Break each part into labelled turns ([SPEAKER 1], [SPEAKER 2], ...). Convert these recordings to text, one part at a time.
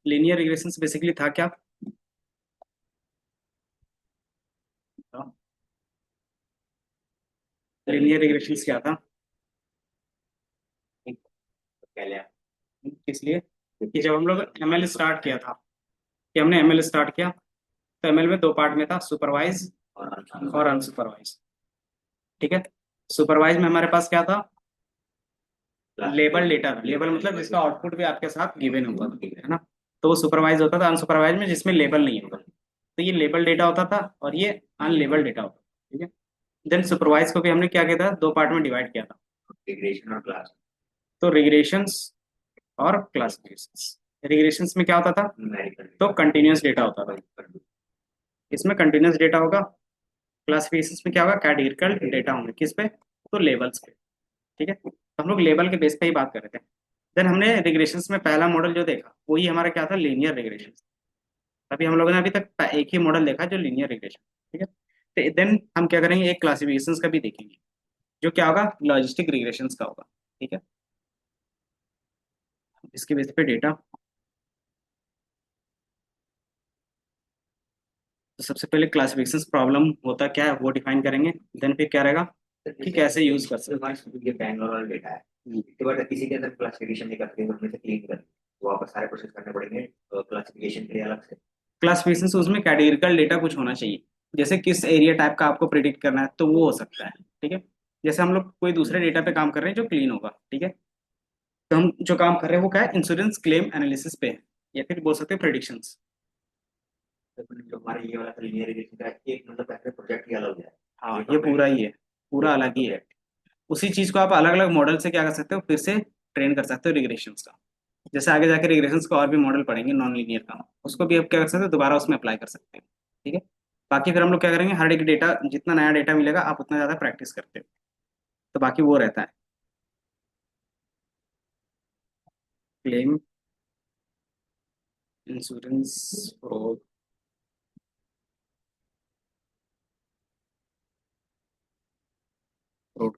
[SPEAKER 1] Linear regression basically था क्या? Linear regression क्या था? इसलिए कि जब हम लोग एमएल स्टार्ट किया था, कि हमने एमएल स्टार्ट किया, तो एमएल में दो पार्ट में था, सुपरवाइज और अनसुपरवाइज। ठीक है। सुपरवाइज में हमारे पास क्या था? Label data. लेबल मतलब जिसका आउटपुट भी आपके साथ गिवन होता था, है ना। तो वो सुपरवाइज होता था। अनसुपरवाइज में जिसमें लेबल नहीं होता, तो ये लेबल डेटा होता था और ये अनलेबल डेटा होता था। ठीक है। देन सुपरवाइज को भी हमने क्या किया था, दो पार्ट में डिवाइड किया था, रिग्रेशन और क्लास। तो रिग्रेशंस और क्लासिफिकेशंस। रिग्रेशंस में क्या होता था? तो कंटिन्यूअस डेटा होता था, इसमें कंटिन्यूअस डेटा होगा। क्लासिफिकेशंस में क्या होगा? कैटेगरिकल डेटा होंगे। किस पे? तो लेबल्स पे। ठीक है। तो हम लोग लेबल के बेस पे ही बात कर रहे थे। देन हमने रिग्रेशंस में पहला मॉडल जो देखा वही हमारा क्या था? Linear regression. अभी हम लोगों ने अभी तक एक ही मॉडल देखा जो लीनियर रिग्रेशन। ठीक है। तो देन हम क्या करेंगे, एक क्लासिफिकेशंस का भी देखेंगे, जो क्या होगा? लॉजिस्टिक रिग्रेशंस का होगा। ठीक है। इसके बेस पे डेटा। तो सबसे पहले क्लासिफिकेशंस प्रॉब्लम होता क्या है वो डिफाइन करेंगे। देन फिर क्या रहेगा कि कैसे यूज कर सकते हैं।
[SPEAKER 2] ये बैंगलोर डेटा है, इसके बाद किसी के अंदर क्लासिफिकेशन नहीं करते उसमें से क्लीन कर, तो वापस सारे प्रोसेस करने पड़ेंगे क्लासिफिकेशन के लिए अलग से।
[SPEAKER 1] क्लासिफिकेशन उसमें कैटेगरिकल डेटा कुछ होना चाहिए, जैसे किस एरिया टाइप का आपको प्रिडिक्ट करना है तो वो हो सकता है। ठीक है। जैसे हम लोग कोई दूसरे डेटा पे काम कर रहे हैं जो क्लीन होगा। ठीक है। तो हम जो काम कर रहे हैं वो क्या है? इंश्योरेंस क्लेम एनालिसिस पे है, या फिर बोल सकते हैं प्रिडिक्शंस।
[SPEAKER 2] तो जो हमारा ये वाला लीनियर रिग्रेशन का एक मतलब ऐसे प्रोजेक्ट ही अलग हो जाए।
[SPEAKER 1] हाँ, ये पूरा ही है, पूरा अलग ही है। उसी चीज को आप अलग अलग मॉडल से क्या कर सकते हो, फिर से ट्रेन कर सकते हो रिग्रेशंस का। जैसे आगे जाके रिग्रेशंस का और भी मॉडल पढ़ेंगे नॉन लीनियर का, उसको भी आप क्या कर सकते हो, दोबारा उसमें अप्लाई कर सकते हो। ठीक है। बाकी फिर हम लोग क्या करेंगे, हर एक डेटा जितना नया डेटा मिलेगा आप उतना ज्यादा प्रैक्टिस करते हो, तो बाकी वो रहता है। Claim, insurance, fraud. फ्रॉड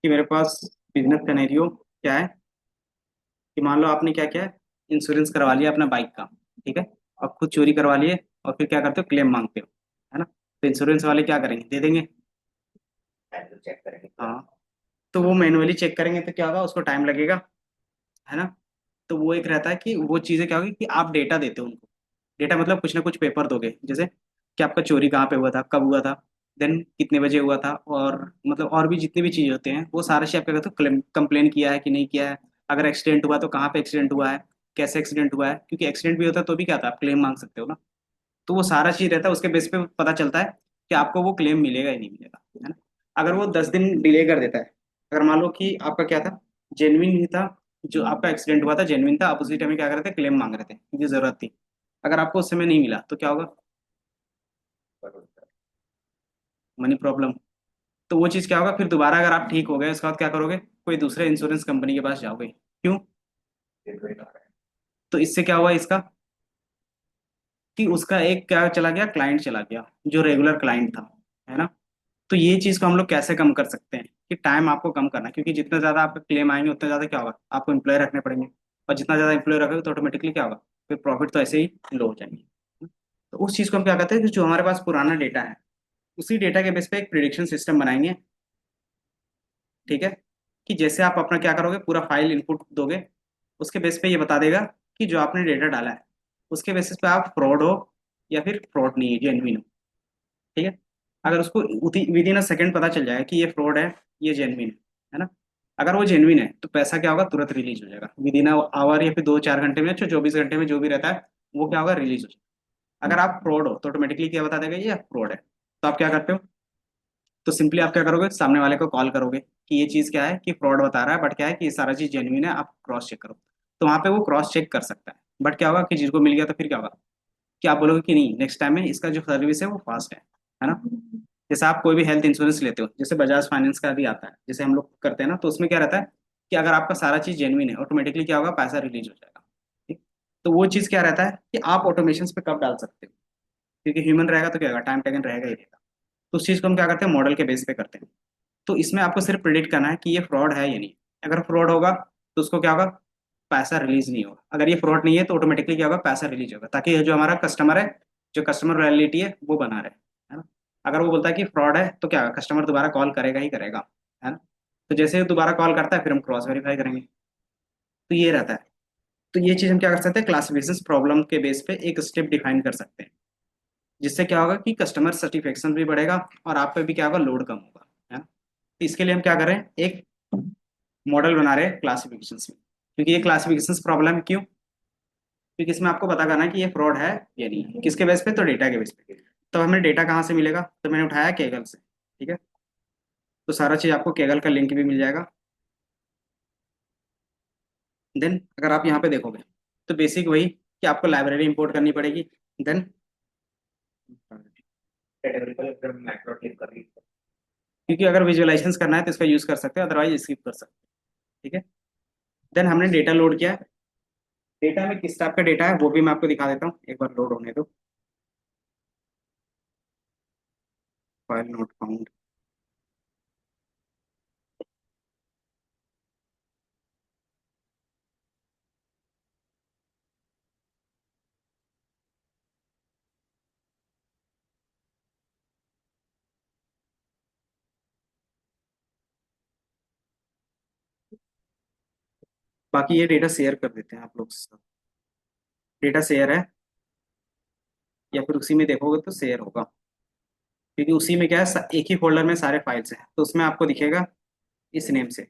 [SPEAKER 1] कि मेरे पास बिजनेस सिनेरियो क्या है, कि मान लो आपने क्या किया है, इंश्योरेंस करवा लिया अपना बाइक का। ठीक है। और खुद चोरी करवा लिए, और फिर क्या करते हो, क्लेम मांगते हो, है ना। तो इंश्योरेंस वाले क्या करेंगे, दे देंगे।
[SPEAKER 2] चेक करेंगे।
[SPEAKER 1] हाँ। तो वो मैनुअली चेक करेंगे तो क्या होगा, उसको टाइम लगेगा, है ना। तो वो एक रहता है कि वो चीज़ें क्या होगी कि आप डेटा देते हो उनको। डेटा मतलब कुछ ना कुछ पेपर दोगे, जैसे कि आपका चोरी कहाँ पे हुआ था, कब हुआ था, देन कितने बजे हुआ था, और मतलब और भी जितनी भी चीज़ें होते हैं वो सारा चीज़ आप क्या कहते हो, कंप्लेन किया है कि नहीं किया है। अगर एक्सीडेंट हुआ तो कहाँ पे एक्सीडेंट हुआ है, कैसे एक्सीडेंट हुआ है, क्योंकि एक्सीडेंट भी होता है तो भी क्या था, आप क्लेम मांग सकते हो ना। तो वो सारा चीज़ रहता है, उसके बेस पे पता चलता है कि आपको वो क्लेम मिलेगा या नहीं मिलेगा, है ना। अगर वो 10 दिन डिले कर देता है, अगर मान लो कि आपका क्या था, जेन्युइन ही था, जो आपका एक्सीडेंट हुआ था जेन्युइन था, आप उसी टाइम में क्या कर रहे थे, क्लेम मांग रहे थे क्योंकि जरूरत थी। अगर आपको उस समय नहीं मिला तो क्या होगा, मनी प्रॉब्लम। तो वो चीज़ क्या होगा, फिर दोबारा अगर आप ठीक हो गए उसके बाद क्या करोगे, कोई दूसरे इंश्योरेंस कंपनी के पास जाओगे। क्यों? तो इससे क्या हुआ इसका, कि उसका एक क्या चला गया, क्लाइंट चला गया जो रेगुलर क्लाइंट था, है ना। तो ये चीज़ को हम लोग कैसे कम कर सकते हैं, कि टाइम आपको कम करना है, क्योंकि जितना ज़्यादा आपका क्लेम आएंगे उतना ज़्यादा क्या होगा, आपको एम्प्लॉय रखने पड़ेंगे। और जितना ज़्यादा एम्प्लॉय रखोगे तो ऑटोमेटिकली क्या होगा, फिर प्रॉफिट तो ऐसे ही लो हो जाएंगे। तो उस चीज़ को हम क्या कहते हैं कि जो हमारे पास पुराना डेटा है, उसी डेटा के बेस पे एक प्रिडिक्शन सिस्टम बनाएंगे। ठीक है। कि जैसे आप अपना क्या करोगे, पूरा फाइल इनपुट दोगे, उसके बेस पे ये बता देगा कि जो आपने डेटा डाला है उसके बेसिस पे आप फ्रॉड हो या फिर फ्रॉड नहीं है, जेन्युइन हो। ठीक है। अगर उसको विद इन अ सेकेंड पता चल जाएगा कि ये फ्रॉड है, ये जेन्युइन है ना। अगर वो जेन्युइन है तो पैसा क्या होगा, तुरंत रिलीज हो जाएगा विद इन आवर, या फिर 2-4 घंटे में, 24 घंटे में जो भी रहता है वो क्या होगा, रिलीज हो जाएगा। अगर आप फ्रॉड हो तो ऑटोमेटिकली क्या बता देगा, ये फ्रॉड है। तो आप क्या करते हो, तो सिंपली आप क्या करोगे, सामने वाले को कॉल करोगे कि ये चीज़ क्या है, कि फ्रॉड बता रहा है, बट क्या है कि ये सारा चीज़ जेन्युइन है, आप क्रॉस चेक करो। तो वहाँ पे वो क्रॉस चेक कर सकता है। बट क्या होगा कि जिसको मिल गया तो फिर क्या होगा, कि आप बोलोगे कि नहीं, नेक्स्ट टाइम में इसका जो सर्विस है वो फास्ट है ना। जैसे आप कोई भी हेल्थ इंश्योरेंस लेते हो, जैसे बजाज फाइनेंस का भी आता है, जैसे हम लोग करते हैं ना, तो उसमें क्या रहता है कि अगर आपका सारा चीज़ जेन्युइन है ऑटोमेटिकली क्या होगा, पैसा रिलीज हो जाएगा। ठीक। तो वो चीज़ क्या रहता है कि आप ऑटोमेशन पे कब डाल सकते हो, क्योंकि ह्यूमन रहेगा तो क्या होगा, टाइम टेकन रहेगा ही रहेगा। तो उस चीज़ को हम क्या करते हैं, मॉडल के बेस पे करते हैं। तो इसमें आपको सिर्फ प्रिडिक्ट करना है कि ये फ्रॉड है या नहीं। अगर फ्रॉड होगा तो उसको क्या होगा, पैसा रिलीज नहीं होगा। अगर ये फ्रॉड नहीं है तो ऑटोमेटिकली क्या होगा, पैसा रिलीज होगा, ताकि ये जो हमारा कस्टमर है, जो कस्टमर वैलिडिटी है वो बना रहे, है ना। अगर वो बोलता है कि फ्रॉड है तो क्या कस्टमर दोबारा कॉल करेगा ही करेगा, है ना। तो जैसे ही दोबारा कॉल करता है फिर हम क्रॉस वेरीफाई करेंगे। तो ये रहता है। तो ये चीज हम क्या कर सकते हैं, क्लासिफिकेशन प्रॉब्लम के बेस पे एक स्टेप डिफाइन कर सकते हैं, जिससे क्या होगा कि कस्टमर सेटिस्फेक्शन भी बढ़ेगा और आप पे भी क्या होगा, लोड कम होगा, है ना। तो इसके लिए हम क्या कर रहे हैं, एक मॉडल बना रहे हैं क्लासिफिकेशन में। क्योंकि ये क्लासिफिकेशन प्रॉब्लम क्यों, क्योंकि इसमें आपको पता करना है कि ये फ्रॉड है या नहीं है। किसके बेस पे, तो डेटा के बेस पे। तो हमें डेटा कहाँ से मिलेगा, तो मैंने उठाया केगल से, ठीक है। तो सारा चीज आपको केगल का लिंक भी मिल जाएगा। देन अगर आप यहाँ पे देखोगे तो बेसिक वही कि आपको लाइब्रेरी इंपोर्ट करनी पड़ेगी। देन
[SPEAKER 2] कैटेगरी पर अगर मैक्रो क्लिक कर रही है।
[SPEAKER 1] क्योंकि अगर विजुअलाइजेशन करना है तो इसका यूज कर सकते हैं, अदरवाइज स्किप कर सकते हैं, ठीक है। देन हमने डेटा लोड किया। डेटा में किस टाइप का डेटा है वो भी मैं आपको दिखा देता हूँ, एक बार लोड होने दो। File not found. बाकी ये डेटा शेयर कर देते हैं आप लोग से। डेटा शेयर है, या फिर उसी में देखोगे तो शेयर होगा, क्योंकि उसी में क्या है, एक ही फोल्डर में सारे फाइल्स हैं। तो उसमें आपको दिखेगा इस नेम से,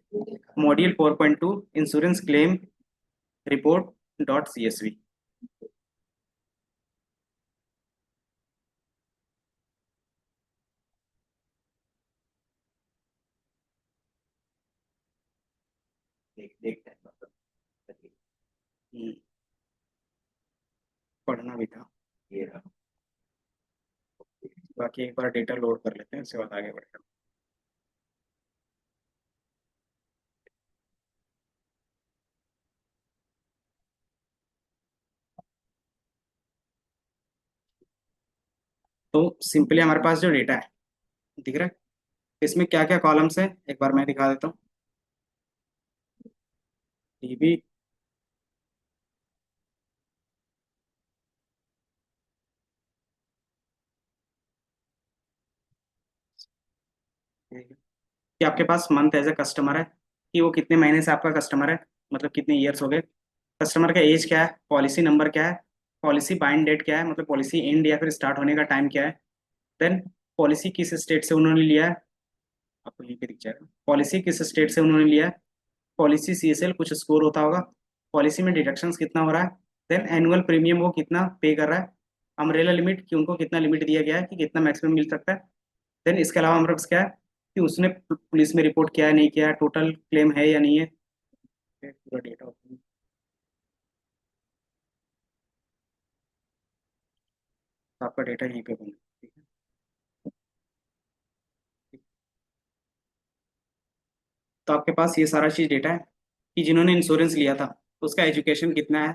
[SPEAKER 1] module 4.2 insurance claim report dot CSV।
[SPEAKER 2] देखते हैं मतलब।
[SPEAKER 1] पढ़ना भी था।
[SPEAKER 2] ये रहा।
[SPEAKER 1] बाकी एक बार डेटा लोड कर लेते हैं, उसके बाद आगे बढ़ते हैं। तो सिंपली हमारे पास जो डेटा है, दिख रहा है, इसमें क्या क्या कॉलम्स है एक बार मैं दिखा देता हूँ। DB, कि आपके पास मंथ एज ए कस्टमर है, कि वो कितने महीने से आपका कस्टमर है, मतलब कितने ईयर्स हो गए। कस्टमर का एज क्या है, पॉलिसी नंबर क्या है, पॉलिसी बाइंड डेट क्या है, मतलब पॉलिसी एंड या फिर स्टार्ट होने का टाइम क्या है। देन पॉलिसी किस स्टेट से उन्होंने लिया है, आपको यहीं पे दिख जाएगा, पॉलिसी किस स्टेट से उन्होंने लिया है। पॉलिसी CSL कुछ स्कोर होता होगा। पॉलिसी में डिडक्शंस कितना हो रहा है। देन एनुअल प्रीमियम वो कितना पे कर रहा है। अम्ब्रेला लिमिट कि उनको कितना लिमिट दिया गया है कि कितना मैक्सिमम मिल सकता है। देन इसके अलावा हमारे पास क्या है, कि उसने पुलिस में रिपोर्ट किया है नहीं किया है, टोटल क्लेम है या नहीं है। पूरा डेटा आपका डेटा यहीं पे बना, ठीक है। तो आपके पास ये सारा चीज डेटा है, कि जिन्होंने इंश्योरेंस लिया था उसका एजुकेशन कितना है,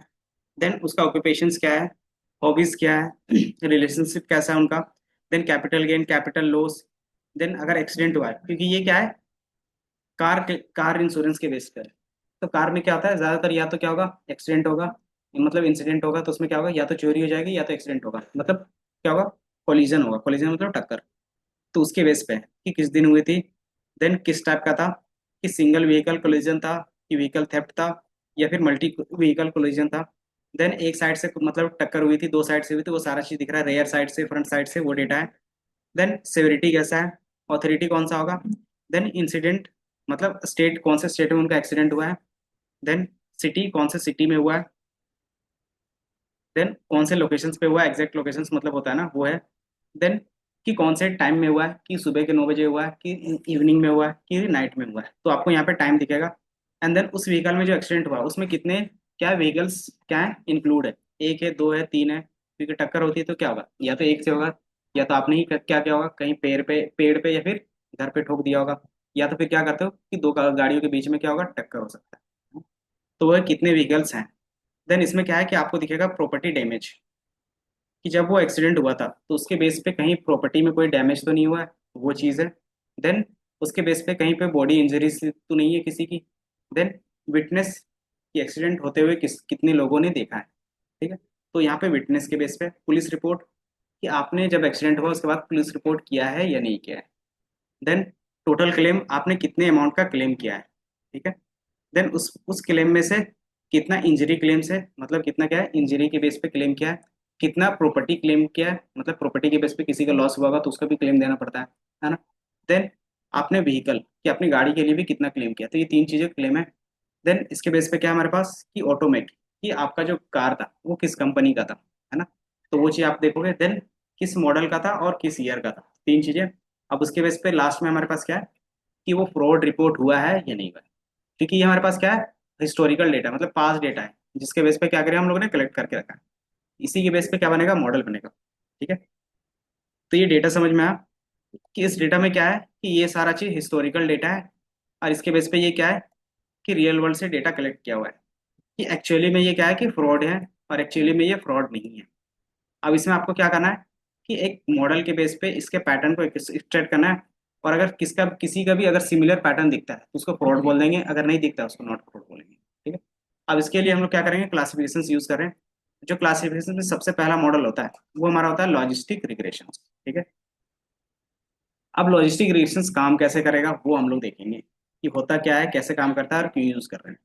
[SPEAKER 1] देन उसका ऑक्यूपेशंस क्या है, हॉबीज क्या है, रिलेशनशिप कैसा है उनका, then capital gain capital loss. Then अगर एक्सीडेंट हुआ है, क्योंकि ये क्या है, कार कार इंश्योरेंस के बेस पर है। तो कार में क्या होता है ज्यादातर, या तो क्या होगा एक्सीडेंट होगा, मतलब इंसिडेंट होगा, तो उसमें क्या होगा, या तो चोरी हो जाएगी या तो एक्सीडेंट होगा, मतलब क्या होगा, कोलिजन होगा। कोलिजन मतलब टक्कर। तो उसके बेस पे है कि किस दिन हुई थी, देन किस टाइप का था, कि सिंगल व्हीकल कोलिजन था, कि व्हीकल थेफ्ट था, या फिर मल्टी व्हीकल कोलिजन था। देन एक साइड से मतलब टक्कर हुई थी, दो साइड से हुई थी, वो सारा चीज दिख रहा है, रेयर साइड से फ्रंट साइड से, वो डेटा है। देन सेवेरिटी कैसा है, ऑथोरिटी कौन सा होगा। देन इंसिडेंट, मतलब स्टेट कौन से स्टेट में उनका एक्सीडेंट हुआ है। देन सिटी कौन से सिटी में हुआ है। देन कौन से लोकेशंस पे हुआ है, एग्जैक्ट लोकेशंस मतलब होता है ना, वो है। देन कि कौन से टाइम में हुआ है, कि सुबह के 9 बजे हुआ है, कि इवनिंग में हुआ है, कि नाइट में हुआ है, तो आपको यहाँ पे टाइम दिखेगा। एंड देन उस व्हीकल में जो एक्सीडेंट हुआ उसमें कितने, क्या व्हीकल्स क्या है इंक्लूड है, एक है, दो है, तीन है। क्योंकि टक्कर होती है तो क्या होगा, या तो एक से होगा, या तो आपने ही क्या क्या होगा, कहीं पेड़ पे या फिर घर पे ठोक दिया होगा, या तो फिर क्या करते हो कि दो गाड़ियों के बीच में क्या होगा, टक्कर हो सकता है। तो वह कितने व्हीकल्स हैं। देन इसमें क्या है कि आपको दिखेगा प्रॉपर्टी डैमेज, कि जब वो एक्सीडेंट हुआ था तो उसके बेस पे कहीं प्रॉपर्टी में कोई डैमेज तो नहीं हुआ है, वो चीज़ है। देन उसके बेस पे कहीं पे बॉडी इंजरीज तो नहीं है किसी की। देन विटनेस, कि एक्सीडेंट होते हुए कितने लोगों ने देखा है। ठीक है। तो यहाँ पे विटनेस के बेस पे पुलिस रिपोर्ट, कि आपने जब एक्सीडेंट हुआ उसके बाद पुलिस रिपोर्ट किया है या नहीं किया है। देन टोटल क्लेम, आपने कितने अमाउंट का क्लेम किया है। ठीक है। देन उस क्लेम में से कितना इंजरी क्लेम से, मतलब कितना क्या है इंजरी के बेस पे क्लेम किया है, कितना प्रॉपर्टी क्लेम किया है, मतलब प्रॉपर्टी के बेस पे किसी का लॉस हुआ होगा तो उसका भी क्लेम देना पड़ता है ना। देन आपने व्हीकल, कि अपनी गाड़ी के लिए भी कितना क्लेम किया, तो ये तीन चीजें क्लेम है। देन इसके बेस पे क्या है हमारे पास कि ऑटोमेट, कि आपका जो कार था वो किस कंपनी का था, है ना। तो वो चीज आप देखोगे। देन किस मॉडल का था और किस ईयर का था, तीन चीजें। अब उसके बेस पे लास्ट में हमारे पास क्या है कि वो फ्रॉड रिपोर्ट हुआ है या नहीं हुआ है। क्योंकि ये हमारे पास क्या है हिस्टोरिकल डेटा, मतलब पास डेटा है, जिसके बेस पे क्या करें हम लोगों ने कलेक्ट करके रखा है। इसी के बेस पे क्या बनेगा, मॉडल बनेगा। ठीक है। तो ये डेटा समझ में आया कि इस डेटा में क्या है कि ये सारा चीज हिस्टोरिकल डेटा है, और इसके बेस पे ये क्या है कि रियल वर्ल्ड से डेटा कलेक्ट किया हुआ है, कि एक्चुअली में ये क्या है कि फ्रॉड है और एक्चुअली में ये फ्रॉड नहीं है। अब इसमें आपको क्या करना है कि एक मॉडल के बेस पे इसके पैटर्न को एक्सट्रैक्ट करना है, और अगर किसी का भी अगर सिमिलर पैटर्न दिखता है तो उसको फ्रॉड बोल देंगे, अगर नहीं दिखता है उसको नॉट फ्रॉड बोलेंगे। ठीक है। अब इसके लिए हम लोग क्या करेंगे, क्लासिफिकेशन यूज कर रहे हैं। जो क्लासिफिकेशन में सबसे पहला मॉडल होता है वो हमारा होता है लॉजिस्टिक रिग्रेशन। ठीक है। अब लॉजिस्टिक रिग्रेशन काम कैसे करेगा वो हम लोग देखेंगे कि होता क्या है, कैसे काम करता है और क्यों यूज कर रहे हैं।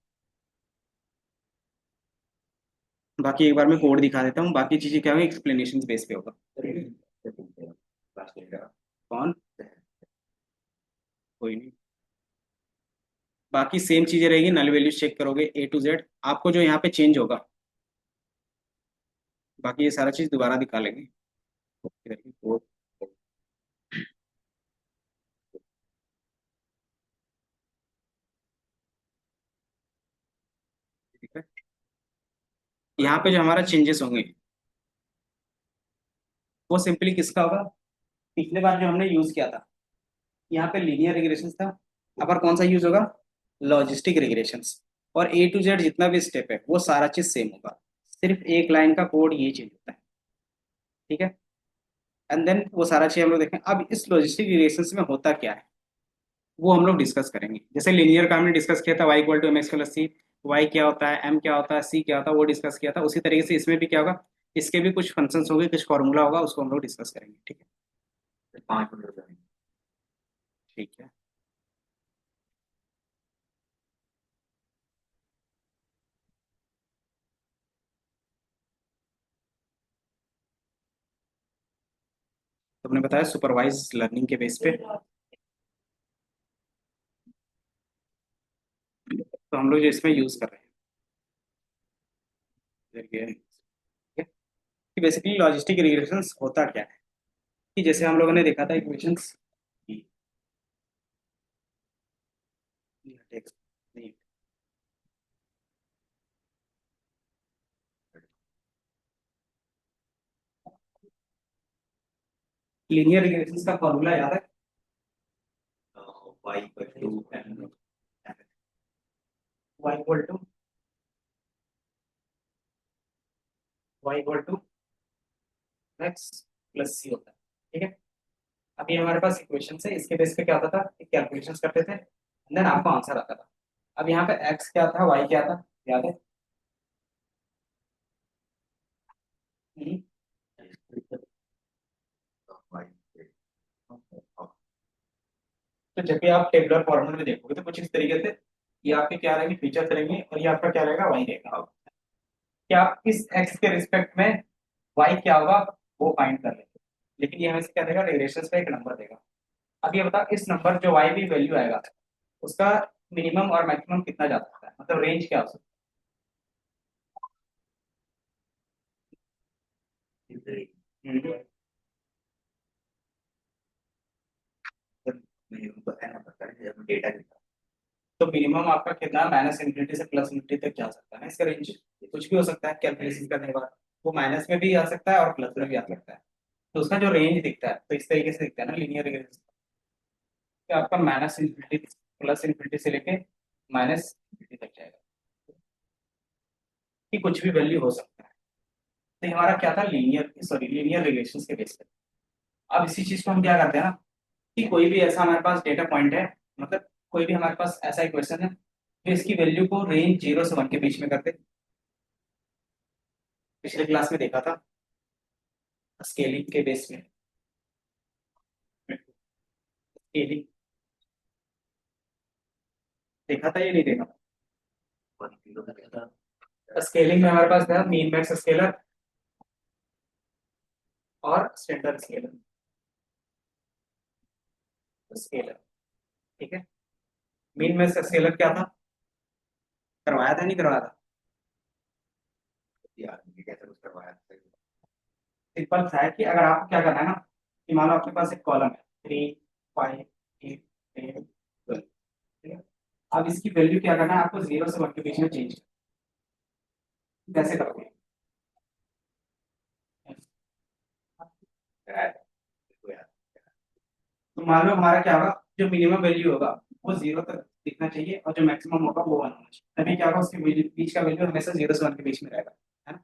[SPEAKER 1] बाकी एक बार मैं कोड दिखा देता हूँ, बाकी चीजें क्या होगी एक्सप्लेनेशन बेस पे होगा।
[SPEAKER 2] क्लास टेन का
[SPEAKER 1] कौन, कोई नहीं। बाकी सेम चीजें रहेगी, नल वैल्यूज चेक करोगे A to Z। आपको जो यहाँ पे चेंज होगा, बाकी ये सारा चीज दोबारा दिखा लेंगे। कोड, ठीक है। यहाँ पे जो हमारा चेंजेस होंगे वो सिंपली किसका होगा, पिछले बार जो हमने यूज किया था यहाँ पे लीनियर रिग्रेशन था, अब और कौन सा यूज होगा, लॉजिस्टिक रिग्रेशंस। और A to Z जितना भी स्टेप है वो सारा चीज सेम होगा, सिर्फ एक लाइन का कोड ये चेंज होता है। ठीक है। एंड देन वो सारा चीज हम लोग देखें। अब इस लॉजिस्टिक रिग्रेशंस में होता क्या है वो हम लोग डिस्कस करेंगे। जैसे लीनियर का हमने डिस्कस किया था y = mx + c, y क्या होता है, m क्या होता है, c क्या होता है, वो डिस्कस किया था। उसी तरीके से इसमें भी क्या होगा, इसके भी कुछ फंक्शंस होंगे, कुछ फॉर्मूला होगा, उसको हम लोग डिस्कस करेंगे। ठीक है।
[SPEAKER 2] 5 मिनट हो जाएंगे।
[SPEAKER 1] ठीक है। तुमने बताया सुपरवाइज लर्निंग के बेस पे, तो हम लोग जो इसमें यूज कर रहे हैं ठीक है, कि बेसिकली लॉजिस्टिक रिग्रेशंस होता क्या है, कि जैसे हम लोगों ने देखा था इक्वेशंस, लीनियर रिग्रेशंस का फॉर्मूला याद है,
[SPEAKER 2] y =
[SPEAKER 1] y equal to x + c होता है। ठीक है। अभी हमारे पास इक्वेशन है, इसके बेस पे क्या होता था, कैलकुलेशंस करते थे, देन आपको आंसर आता था। अब यहाँ पे x क्या था, y क्या था, याद है। हम्म। तो जब भी आप टेबुलर फॉर्मेट में देखोगे तो कुछ इस तरीके से ये आपके क्या रहेंगे, फीचर्स रहेंगे, और ये आपका क्या रहेगा, y रहेगा। कि आप इस x के रिस्पेक्ट में y क्या होगा वो फाइंड कर लेंगे। लेकिन ये हमें क्या देगा, रिलेशन पे एक नंबर देगा। अब ये बता इस नंबर जो y भी वैल्यू आएगा उसका मिनिमम और मैक्सिमम कितना जा सकता है, मतलब रेंज क्या हो सकता है।
[SPEAKER 2] डेटा
[SPEAKER 1] तो मिनिमम आपका कितना -∞ से +∞ तक जा सकता है ना इसका रेंज। कुछ भी हो सकता है कैलकुलेशन करने के बाद, वो माइनस में भी आ सकता है और प्लस में भी आ सकता है। तो उसका जो रेंज दिखता है तो इस तरीके से दिखता है ना लीनियर रिग्रेशन, कि आपका -∞ +∞ से लेके -∞ तक जाएगा, कि कुछ भी वैल्यू हो सकता है। तो ये हमारा क्या था, लीनियर रिलेशंस के बेस पे। अब इसी चीज को हम क्या करते हैं ना, कि कोई भी ऐसा हमारे पास डेटा पॉइंट है, मतलब कोई भी हमारे पास ऐसा इक्वेशन है तो इसकी वैल्यू को रेंज 0 से 1 के बीच में करते। पिछले क्लास में देखा था स्केलिंग के बेस में। स्केलिंग देखा था या नहीं देखा
[SPEAKER 2] वन जीरो का क्या था?
[SPEAKER 1] था? स्केलिंग में हमारे पास था मीन मैक्स स्केलर और स्टैंडर्ड स्केलर। स्केलर, ठीक है। मीन मैक्स स्केलर क्या था, करवाया था नहीं करवाया था?
[SPEAKER 2] यार ये कैसे कुछ करवाया था?
[SPEAKER 1] सिंपल सा है कि अगर आपको क्या करना है ना, कि मान लो आपके पास एक कॉलम है 3, 5, 8, 10, 12, ठीक है। अब इसकी वैल्यू क्या करना है आपको, 0 से 1 के बीच में चेंज। कैसे करोगे?
[SPEAKER 2] यार देखो यार।
[SPEAKER 1] तो मान लो हमारा क्या होगा, जो मिनिमम वैल्यू होगा वो 0 तक दिखना चाहिए और जो मैक्सिमम होगा वो 1 होना चाहिए। तभी क्या होगा, उसके बीच का वैल्यू हमेशा 0 से 1 के बीच में रहेगा, है ना।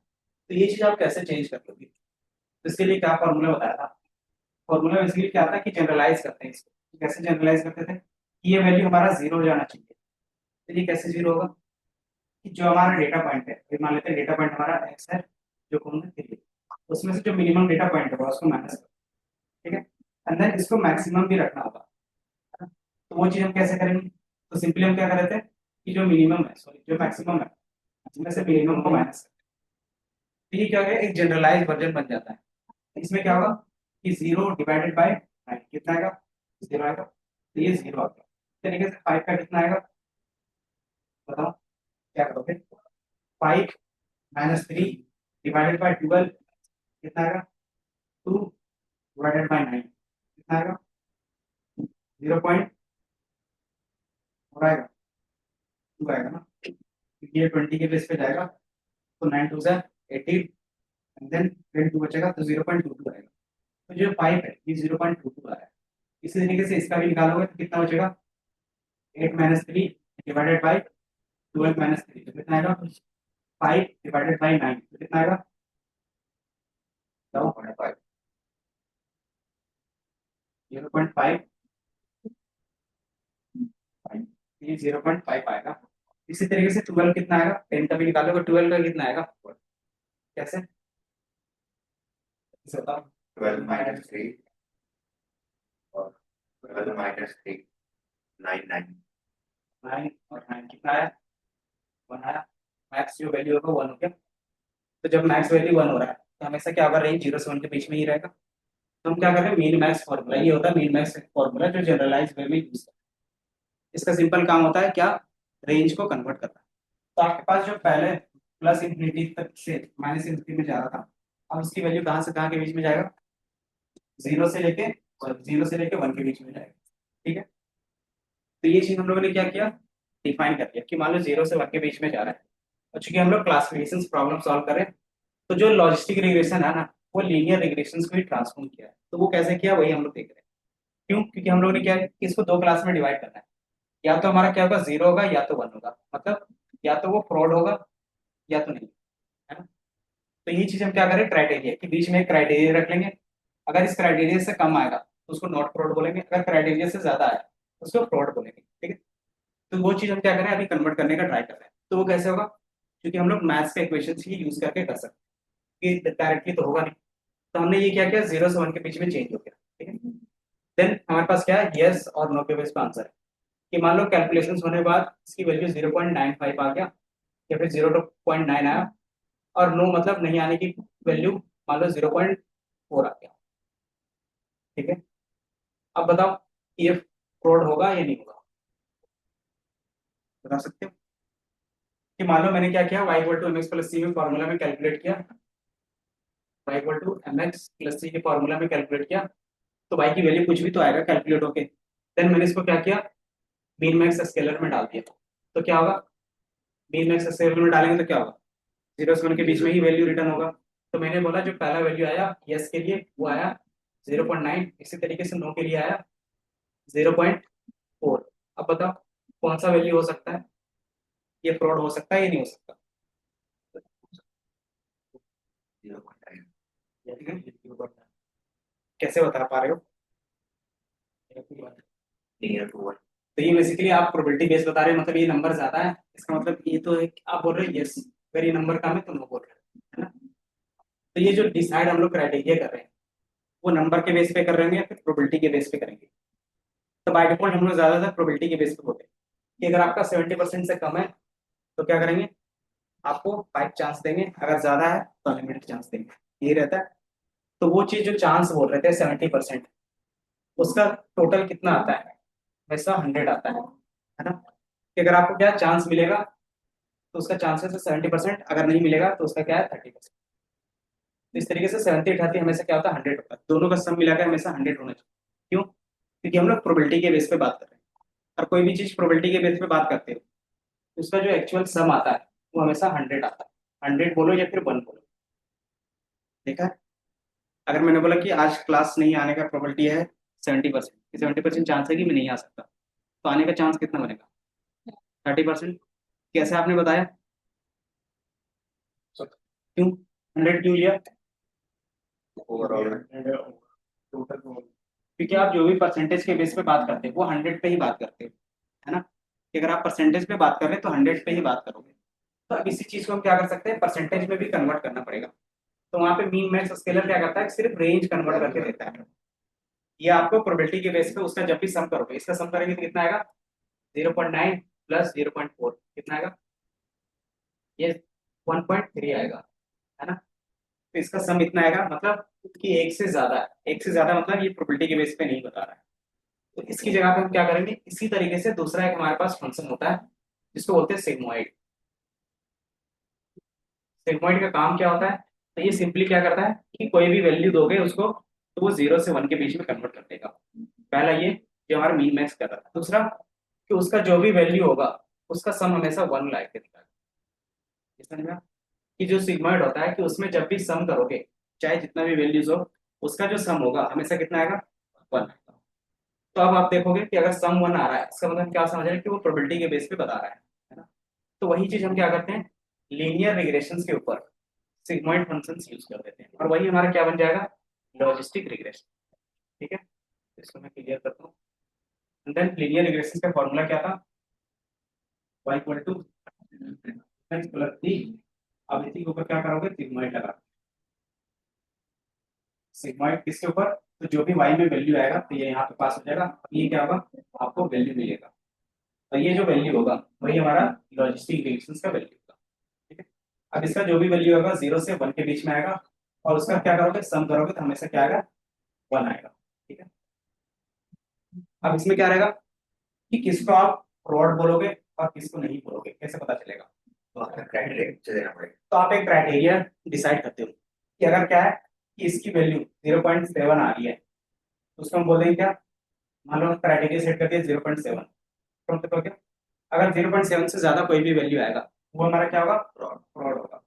[SPEAKER 1] तो ये चीज आप कैसे चेंज कर लोगे, तो इसके लिए क्या फॉर्मूला बताया था। फॉर्मूला बेसिकली क्या था कि जनरलाइज करते हैं इसको। कैसे जनरलाइज करते थे कि ये वैल्यू हमारा 0 हो जाना चाहिए। तो ये कैसे 0 होगा, कि जो हमारा डेटा पॉइंट है, ये मान लेते हैं डेटा पॉइंट हमारा x है, जो कि हमने 3, उसमें से जो मिनिमम डेटा पॉइंट होगा उसको माइनस करो, ठीक है। अंदर इसको मैक्सिमम भी रखना होगा, है ना? तो वो चीज हम कैसे करेंगे, तो सिंपली हम क्या कर रहे थे कि जो मिनिमम है, सॉरी जो मैक्सिमम है, उसमें से मिनिमम को माइनस करें। तो ये क्या है, एक जनरलाइज वर्जन बन जाता है। इसमें क्या होगा कि 0 डिवाइडेड बाय 9 कितना आएगा, 0 आएगा। तो ये 0 आ गया। इस तरीके से 5 का कितना आएगा, बताओ क्या करोगे। 5 - 3 डिवाइडेड बाय 12 कितना आएगा, 2 डिवाइडेड बाय 9 कितना आएगा, 0 आएगा, 2 आएगा ना। क्योंकि ये 20 के बेस पे जाएगा, तो 9 2 ज़ा 18, एंड देन फिर 2 बचेगा तो 0.22 आएगा। तो जो 5 है ये 0.22 आ रहा है। इसी तरीके से इसका भी निकालोगे तो कितना बचेगा, 8 - 3 डिवाइडेड बाय 12 - 3 तो कितना आएगा, 5 डिवाइडेड बाय 9 तो कितना आएगा,
[SPEAKER 2] जीरो
[SPEAKER 1] बताओ।
[SPEAKER 2] पॉइंट फाइव
[SPEAKER 1] 0.5, ये 0.5 आएगा। इसी तरीके से 12 कितना आएगा, 10 का भी निकालोगे, 12 का कितना आएगा, कैसे, इसे बताओ।
[SPEAKER 2] 12 - 3 और 12 - 3 9 9।
[SPEAKER 1] 9 और 9 कितना आया, 1 आया। मैक्स जो वैल्यू होगा 1 हो गया। तो जब मैक्स वैल्यू 1 हो रहा है तो हमेशा क्या होगा, रेंज 0 से 1 के बीच में ही रहेगा। तो हम क्या कर रहे हैं, मीन मैक्स फॉर्मूला, ये होता है मीन मैक्स फॉर्मूला जो जनरलाइज वे में यूज है। इसका सिंपल काम होता है क्या, रेंज को कन्वर्ट करना। तो आपके पास जो पहले प्लस इंफिनिटी तक से माइनस इंफिनिटी में जा रहा था, अब उसकी वैल्यू कहाँ से कहाँ के बीच में जाएगा, 0 से लेके 1 के बीच में जाएगा, ठीक है। तो ये चीज हम लोगों ने क्या किया, डिफाइन कर दिया कि मान लो 0 से 1 के बीच में जा रहा है। और चूंकि हम लोग क्लासिफिकेशन प्रॉब्लम सॉल्व कर रहे हैं, तो जो लॉजिस्टिक रिग्रेशन है ना, वो लीनियर रिग्रेशन को भी ट्रांसफॉर्म किया है। तो वो कैसे किया वही हम लोग देख रहे हैं। क्यों, क्योंकि हम लोगों ने क्या है कि इसको दो क्लास में डिवाइड करना है। या तो हमारा क्या होगा, 0 होगा या तो 1 होगा, मतलब या तो वो फ्रॉड होगा या तो नहीं, है ना। तो ये चीज हम क्या करें, क्राइटेरिया के बीच में एक क्राइटेरिया रख लेंगे। अगर इस क्राइटेरिया से कम आएगा तो उसको नॉट फ्रॉड बोलेंगे, अगर क्राइटेरिया से ज्यादा आया तो उसको फ्रॉड बोलेंगे, ठीक है। तो वो चीज हम क्या करें, अभी कन्वर्ट करने का ट्राई कर रहे हैं। तो वो कैसे होगा, क्योंकि हम लोग मैथ्स के इक्वेशन ही यूज करके कर सकते हैं, कि डायरेक्टली तो होगा नहीं। तो हमने ये क्या किया, 0 से 1 के बीच में चेंज हो गया, ठीक है। देन हमारे पास क्या है, यस और नो के बेस पे आंसर है। कि मान लो कैलकुलेशंस होने के बाद इसकी वैल्यू 0.95 आ गया, या फिर 0.9 आया, और नो मतलब नहीं आने की वैल्यू मान लो 0.4 आ गया, ठीक है। अब बताओ ये फ्रॉड होगा या नहीं होगा, बता सकते हो। कि मान लो मैंने क्या किया, y equal to mx plus c में फॉर्मूला में कैलकुलेट किया, y equal to mx plus c के फॉर्मूला में कैलकुलेट किया, तो y की वैल्यू कुछ भी तो आएगा कैलकुलेट होके। देन मैंने इसको क्या किया, मीन मैक्स स्केलर में डाल दिया। तो क्या होगा, मीन मैक्स स्केलर में डालेंगे तो क्या होगा, 0 से 1 के बीच में ही वैल्यू रिटर्न होगा। तो मैंने बोला जो पहला वैल्यू आया यस के लिए वो आया 0.9, इसी तरीके से नो के लिए आया 0.4। अब बताओ कौन सा वैल्यू हो सकता है, ये फ्रॉड हो सकता है या नहीं हो सकता।
[SPEAKER 2] 0.9
[SPEAKER 1] कैसे बता पा रहे हो,
[SPEAKER 2] नियर टू 1।
[SPEAKER 1] तो ये बेसिकली आप प्रोबेबिलिटी बेस बता रहे हो, मतलब ये नंबर ज्यादा है, इसका मतलब ये तो है कि आप बोल रहे हो यस, अगर ये नंबर कम है तो नो बोल रहे हो, है ना। तो ये जो डिसाइड हम लोग क्राइटेरिया कर रहे हैं, वो नंबर के बेस पे कर रहे हैं या फिर प्रोबेबिलिटी के बेस पे करेंगे। तो बाय डिफॉल्ट हम लोग ज्यादातर प्रोबेबिलिटी के बेस पे होते हैं कि अगर आपका 70% से कम है तो क्या करेंगे, आपको 5 चांस देंगे, अगर ज्यादा है तो अनलिमिटेड चांस देंगे, ये रहता है। तो वो चीज जो चांस बोल रहे थे 70%, उसका टोटल कितना आता है, वैसा 100 आता है ना। कि अगर आपको क्या चांस मिलेगा तो उसका चांसेस है 70%, अगर नहीं मिलेगा तो उसका क्या है 30%। तो इस तरीके से 70 30 हमेशा क्या होता है 100 होता है, दोनों का सम मिलाकर हमेशा 100 होना चाहिए। क्यों, क्योंकि हम लोग प्रोबेबिलिटी के बेस पे बात कर रहे हैं, और कोई भी चीज प्रोबेबिलिटी के बेस पे बात करते हो तो उसका जो एक्चुअल सम आता है वो हमेशा 100 आता है, 100 बोलो या फिर 1 बोलो। देखा है? अगर मैंने बोला कि आज क्लास नहीं आने का प्रोबेबिलिटी है 70%, 70% चांस है कि मैं नहीं आ सकता, तो आने का चांस कितना बनेगा 30%। कैसे आपने बताया, क्यों 100 क्यों लिया,
[SPEAKER 2] ओवरऑल।
[SPEAKER 1] क्योंकि आप जो भी परसेंटेज के बेस पे बात करते हैं वो 100 पे ही बात करते हैं, है ना। कि अगर आप परसेंटेज पे बात कर रहे हैं तो 100 पे ही बात करोगे। तो अब इसी चीज को हम क्या कर सकते हैं, परसेंटेज में भी कन्वर्ट करना पड़ेगा। तो वहां पे मीन मैक्स स्केलर क्या करता है, सिर्फ रेंज कन्वर्ट करके देता है। ये आपको प्रोबेबिलिटी के बेस पे उसका जब भी सम करोगे, इसका सम करेंगे तो कितना आएगा, 0.9 प्लस 0.4 कितना आएगा, ये 1.3 आएगा, है ना। तो इसका सम इतना आएगा, मतलब कि एक से ज्यादा है, एक से ज्यादा मतलब ये प्रोबेबिलिटी के बेस पे नहीं बता रहा है। तो इसकी जगह पे हम क्या करेंगे, इसी तरीके से दूसरा एक हमारे पास फंक्शन होता है जिसको बोलते हैं सिग्मोइड। सिग्मोइड का काम क्या होता है, तो ये सिंपली क्या करता है कि कोई भी वैल्यू दोगे उसको तो वो 0 से 1 के बीच में कन्वर्ट कर देगा। पहला ये जो हमारा मीन मैक्स कर रहा है, दूसरा कि उसका जो भी वैल्यू होगा उसका सम हमेशा 1 ला के दिखाएगा। समझ में आया? कि जो सिग्मोइड होता है कि उसमें जब भी सम करोगे, चाहे जितना भी वैल्यूज हो, उसका जो सम होगा हमेशा कितना आएगा, 1। तो अब आप देखोगे कि अगर सम 1 आ रहा है, इसका मतलब क्या समझ रहे हैं कि वो प्रोबेबिलिटी के बेस पे बता रहा है ना। तो वही चीज हम क्या करते हैं, लीनियर रिग्रेशंस के ऊपर सिग्मोइड फंक्शंस यूज कर देते हैं, और वही हमारा क्या बन जाएगा, लॉजिस्टिक रिग्रेशन। ठीक है, तो इसको मैं क्लियर करता हूँ। देन लीनियर रिग्रेशन का फॉर्मूला क्या था, y equal to X plus T. अब इसी के ऊपर क्या करोगे, सिग्मोइड लगा, सिग्मोइड किसके ऊपर, तो जो भी y में वैल्यू आएगा तो ये यहाँ पे पास हो जाएगा, ये क्या होगा, आपको वैल्यू मिलेगा। और ये जो वैल्यू होगा वही हमारा लॉजिस्टिक रिलेशंस का वैल्यू होगा। ठीक है, अब इसका जो भी वैल्यू होगा 0 से 1 के बीच में आएगा, और उसका क्या करोगे, सम करोगे तो हमेशा क्या आएगा, 1 आएगा। ठीक है, अब इसमें क्या रहेगा कि किसको आप फ्रॉड बोलोगे और किसको नहीं बोलोगे, कैसे पता चलेगा।
[SPEAKER 2] तो आपका क्राइटेरिया देना पड़ेगा।
[SPEAKER 1] तो आप एक क्राइटेरिया डिसाइड करते हो कि अगर क्या है कि इसकी वैल्यू 0.7 आ रही है तो उसको हम बोल देंगे क्या, मान लो क्राइटेरिया सेट कर दिया 0.7, तो मतलब हो गया। अगर 0.7 से ज्यादा कोई भी वैल्यू आएगा वो हमारा क्या होगा, फ्रॉड होगा।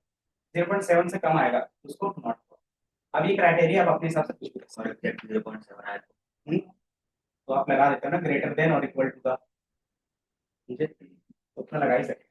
[SPEAKER 1] 0.7 से कम आएगा तो उसको नॉट फ्रॉड। अब ये क्राइटेरिया आप अपने हिसाब से कुछ भी रख
[SPEAKER 2] और
[SPEAKER 1] सकते
[SPEAKER 2] एग्जैक्ट 0.7 आया तो
[SPEAKER 1] हो। तो आप लगा देते हो ना, ग्रेटर देन और इक्वल टू का, ठीक है, तो उतना लगा ही सकते हैं।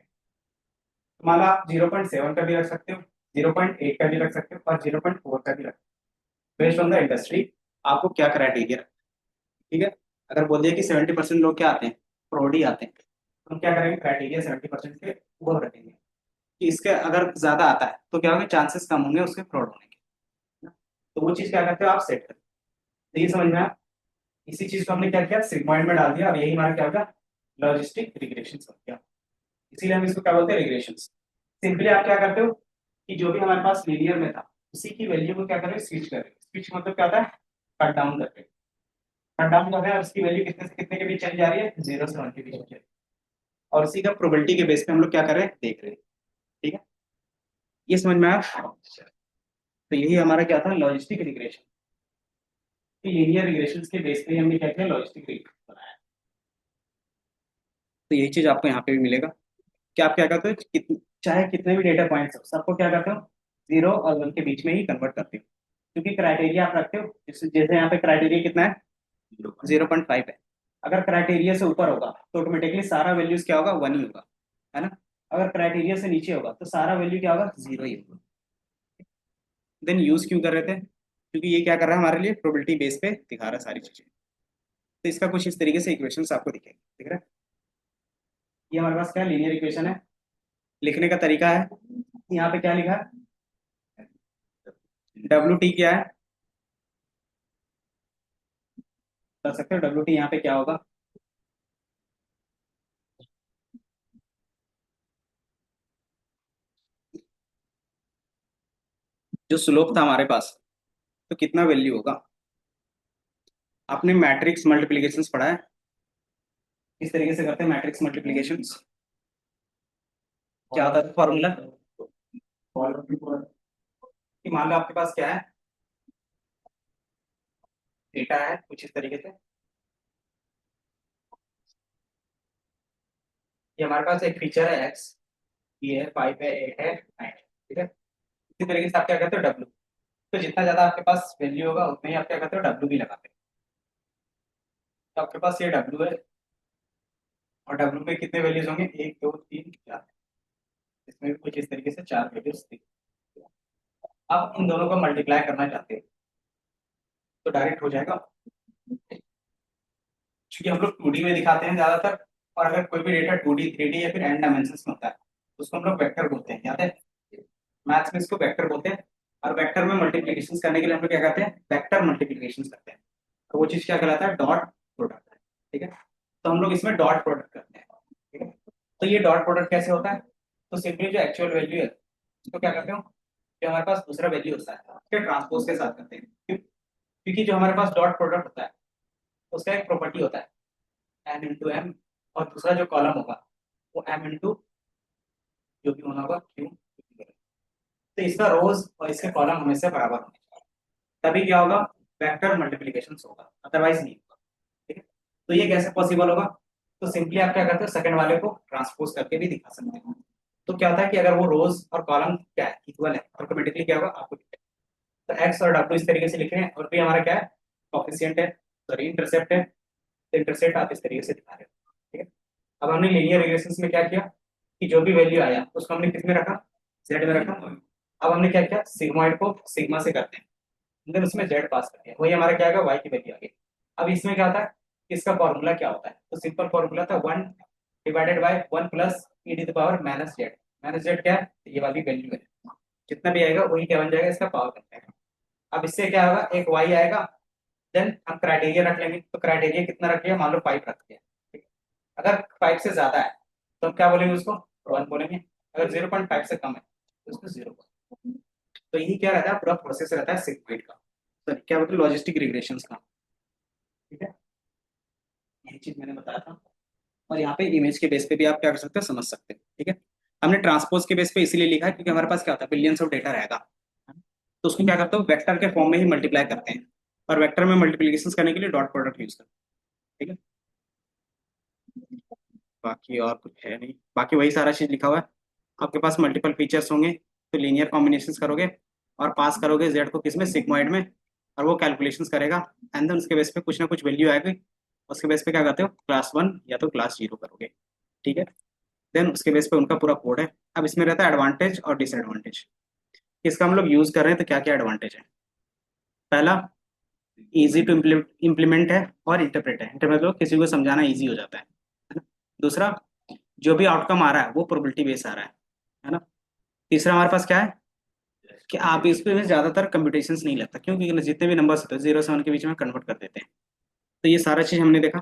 [SPEAKER 1] तो मान लो आप 0.7 का भी रख सकते हो, 0.8 का भी रख सकते हो, और 0.4 का भी रख सकते हो, बेस्ड ऑन द इंडस्ट्री आपको क्या क्राइटेरिया। ठीक है, अगर बोल दिया कि 70% लोग क्या आते हैं, फ्रॉड ही आते हैं, तो हम क्या करेंगे, क्राइटेरिया 70% के ऊपर रखेंगे कि इसके अगर ज्यादा आता है तो क्या होगा, चांसेस कम होंगे उसके फ्रॉड होने के, है ना? तो वो चीज क्या करते हो आप सेट करते हो। तो ये समझ में आया, इसी चीज को हमने क्या किया, सिग्मॉइड में डाल दिया, और यही हमारा क्या होगा, लॉजिस्टिक रिग्रेशन हो गया। इसीलिए हम इसको क्या बोलते हैं, रिग्रेशन। सिंपली आप क्या करते हो कि जो भी हमारे पास लीनियर में था उसी की वैल्यू को क्या करें, स्विच करें। स्विच मतलब क्या होता है, कट डाउन करके, कट डाउन कर रहे हैं और उसकी वैल्यू कितने से कितने के बीच चली जा रही है, 0 से 1 के बीच में चली रही है। और उसी का प्रोबेबिलिटी के बेस पे हम लोग क्या कर रहे हैं, देख रहे हैं। ठीक है, ये समझ में आया। तो यही हमारा क्या था, लॉजिस्टिक रिग्रेशन। लीनियर रिग्रेशन के बेस पे ही हमने क्या किया, लॉजिस्टिक रिग्रेशन बनाया। तो यही चीज आपको यहाँ पे भी मिलेगा कि आप क्या करते हो, चाहे कितने भी डेटा पॉइंट्स हो सबको क्या करते हो, 0 और 1 के बीच में ही कन्वर्ट करते हो। क्योंकि क्राइटेरिया आप रखते हो, जैसे जैसे यहाँ पे क्राइटेरिया कितना है, 0.5 है। अगर क्राइटेरिया से ऊपर होगा तो ऑटोमेटिकली सारा वैल्यूज क्या होगा, 1 ही होगा, है ना। अगर क्राइटेरिया से नीचे होगा तो सारा वैल्यू क्या होगा, 0 ही होगा। देन यूज क्यों कर रहे थे, क्योंकि ये क्या कर रहा है, हमारे लिए प्रोबेबिलिटी बेस पे दिखा रहा है सारी चीजें। तो इसका कुछ इस तरीके से इक्वेशंस आपको दिखेंगे, ठीक है। ये हमारे पास क्या लीनियर इक्वेशन है। लिखने का तरीका है, यहाँ पे क्या लिखा है, डब्ल्यू टी क्या है, बता सकते हो डब्ल्यू टी यहाँ पे क्या होगा। जो स्लोप था हमारे पास, तो कितना वैल्यू होगा। आपने मैट्रिक्स मल्टीप्लीकेशंस पढ़ा है, किस तरीके से करते हैं मैट्रिक्स मल्टीप्लीकेशंस, क्या होता है फॉर्मूला। कि मान लो आपके पास क्या है, डेटा है कुछ इस तरीके से, ये हमारे पास एक फीचर है एक्स, ये है 5 है 8 है 9, ठीक है। इसी तरीके से आप क्या करते हो डब्ल्यू, तो जितना ज्यादा आपके पास वैल्यू होगा उतना ही आप क्या करते हो डब्ल्यू भी लगाते हो। तो आपके पास ये डब्ल्यू है, और डब्ल्यू में कितने वैल्यूज होंगे, 1 2 3 4, इसमें भी कुछ इस तरीके से 4 वैल्यूज थी। आप इन दोनों को मल्टीप्लाई करना चाहते हो तो डायरेक्ट हो जाएगा, क्योंकि हम लोग 2D में दिखाते हैं ज्यादातर। और अगर कोई भी डेटा 2D 3D या फिर एन डायमेंशन में होता है तो उसको हम लोग वेक्टर बोलते हैं, याद है। मैथ्स में इसको वेक्टर बोलते हैं। और वेक्टर में मल्टीप्लिकेशन करने के लिए हम लोग क्या करते हैं, वेक्टर मल्टीप्लिकेशन करते हैं। तो वो चीज क्या कहलाता है, डॉट प्रोडक्ट, ठीक है। तो हम लोग इसमें डॉट प्रोडक्ट करते हैं, ठीक है। तो ये डॉट प्रोडक्ट कैसे होता है, तो सिंपली जो एक्चुअल वैल्यू है उसको क्या करते हो, जो हमारे पास दूसरा वैल्यू होता है उसके ट्रांसपोज के साथ करते हैं। क्योंकि जो हमारे पास डॉट प्रोडक्ट होता है उसका एक प्रॉपर्टी होता है एन इंटू एम, और दूसरा जो कॉलम होगा वो एम इंटू जो भी होना होगा क्यू। तो इसका रोज और इसके कॉलम हमेशा बराबर होने चाहिए, तभी क्या होगा, वेक्टर मल्टीप्लिकेशन होगा, अदरवाइज नहीं होगा, ठीक है। तो ये कैसे पॉसिबल होगा, तो सिंपली आप क्या करते हो सेकंड वाले को ट्रांसपोज करके भी दिखा सकते हो। तो क्या होता है कि अगर वो रोज और कॉलम क्या है इक्वल है, ऑटोमेटिकली क्या होगा आपको दिखेगा। तो एक्स और डब्ल्यू इस तरीके से लिखे हैं, और भी हमारा क्या है कॉफिशिएंट है, सॉरी इंटरसेप्ट है। तो इंटरसेप्ट आप इस तरीके से दिखा रहे हो, ठीक है। अब हमने लीनियर रिग्रेशन में क्या किया कि जो भी वैल्यू आया उसको हमने किस में रखा, जेड में रखा। अब हमने क्या किया, सिग्मॉइड को सिग्मा से करते हैं, देन उसमें जेड पास करते हैं, वही हमारा क्या आएगा वाई की वैल्यू आ गई। अब इसमें क्या होता है, इसका फॉर्मूला क्या होता है, तो सिंपल फॉर्मूला था 1 divided by 1 plus E to the power minus Z. Minus Z क्या है, तो ये वाली वैल्यू है, जितना भी आएगा वही क्या बन जाएगा, इसका पावर बन जाएगा। अब इससे क्या होगा, एक वाई आएगा, देन हम क्राइटेरिया रख लेंगे। तो क्राइटेरिया कितना रख लिया, मान लो 5 रख लिया, ठीक है। अगर 5 से ज्यादा है तो हम क्या बोलेंगे उसको, 1 बोलेंगे। अगर 0.5 से कम है तो उसको 0। तो यही क्या रहता है, पूरा प्रोसेस रहता है सिग्मॉइड का, सॉरी क्या बोलते हैं लॉजिस्टिक रिग्रेशंस का, ठीक है। यही चीज मैंने बताया था। और यहाँ पे इमेज के बेस पे भी आप क्या कर सकते हो, समझ सकते हो, ठीक है। हमने ट्रांसपोज के बेस पे इसीलिए लिखा है क्योंकि हमारे पास क्या होता है बिलियंस ऑफ डेटा रहेगा, तो उसको क्या करते हो वेक्टर के फॉर्म में ही मल्टीप्लाई करते हैं। और वेक्टर में मल्टीप्लिकेशन करने के लिए डॉट प्रोडक्ट यूज करते हैं, ठीक है। बाकी और कुछ है नहीं, बाकी वही सारा चीज लिखा हुआ है। आपके पास मल्टीपल फीचर्स होंगे तो लीनियर कॉम्बिनेशन करोगे और पास करोगे जेड को किसमें, सिग्मॉइड में। और वो कैलकुलेशंस करेगा, एंड देन उसके बेस पे कुछ ना कुछ वैल्यू आएगी, उसके बेस पे क्या करते हो क्लास 1 या तो क्लास 0 करोगे, ठीक है। देन उसके बेस पे उनका पूरा कोड है। अब इसमें रहता है एडवांटेज और डिसएडवांटेज। इसका हम लोग यूज कर रहे हैं तो क्या क्या एडवांटेज है। पहला, इजी टू इम्प्लीमेंट है और इंटरप्रेट है। इंटरप्रेट मतलब किसी को समझाना इजी हो जाता है ना। दूसरा, जो भी आउटकम आ रहा है वो प्रोबेबिलिटी बेस आ रहा है ना। तीसरा हमारे पास क्या है कि आप इस पे में ज्यादातर कंप्यूटेशंस नहीं लगता, क्योंकि जितने भी नंबर्स होते हैं 0 से 1 के बीच में कन्वर्ट कर देते हैं। तो ये सारा चीज हमने देखा।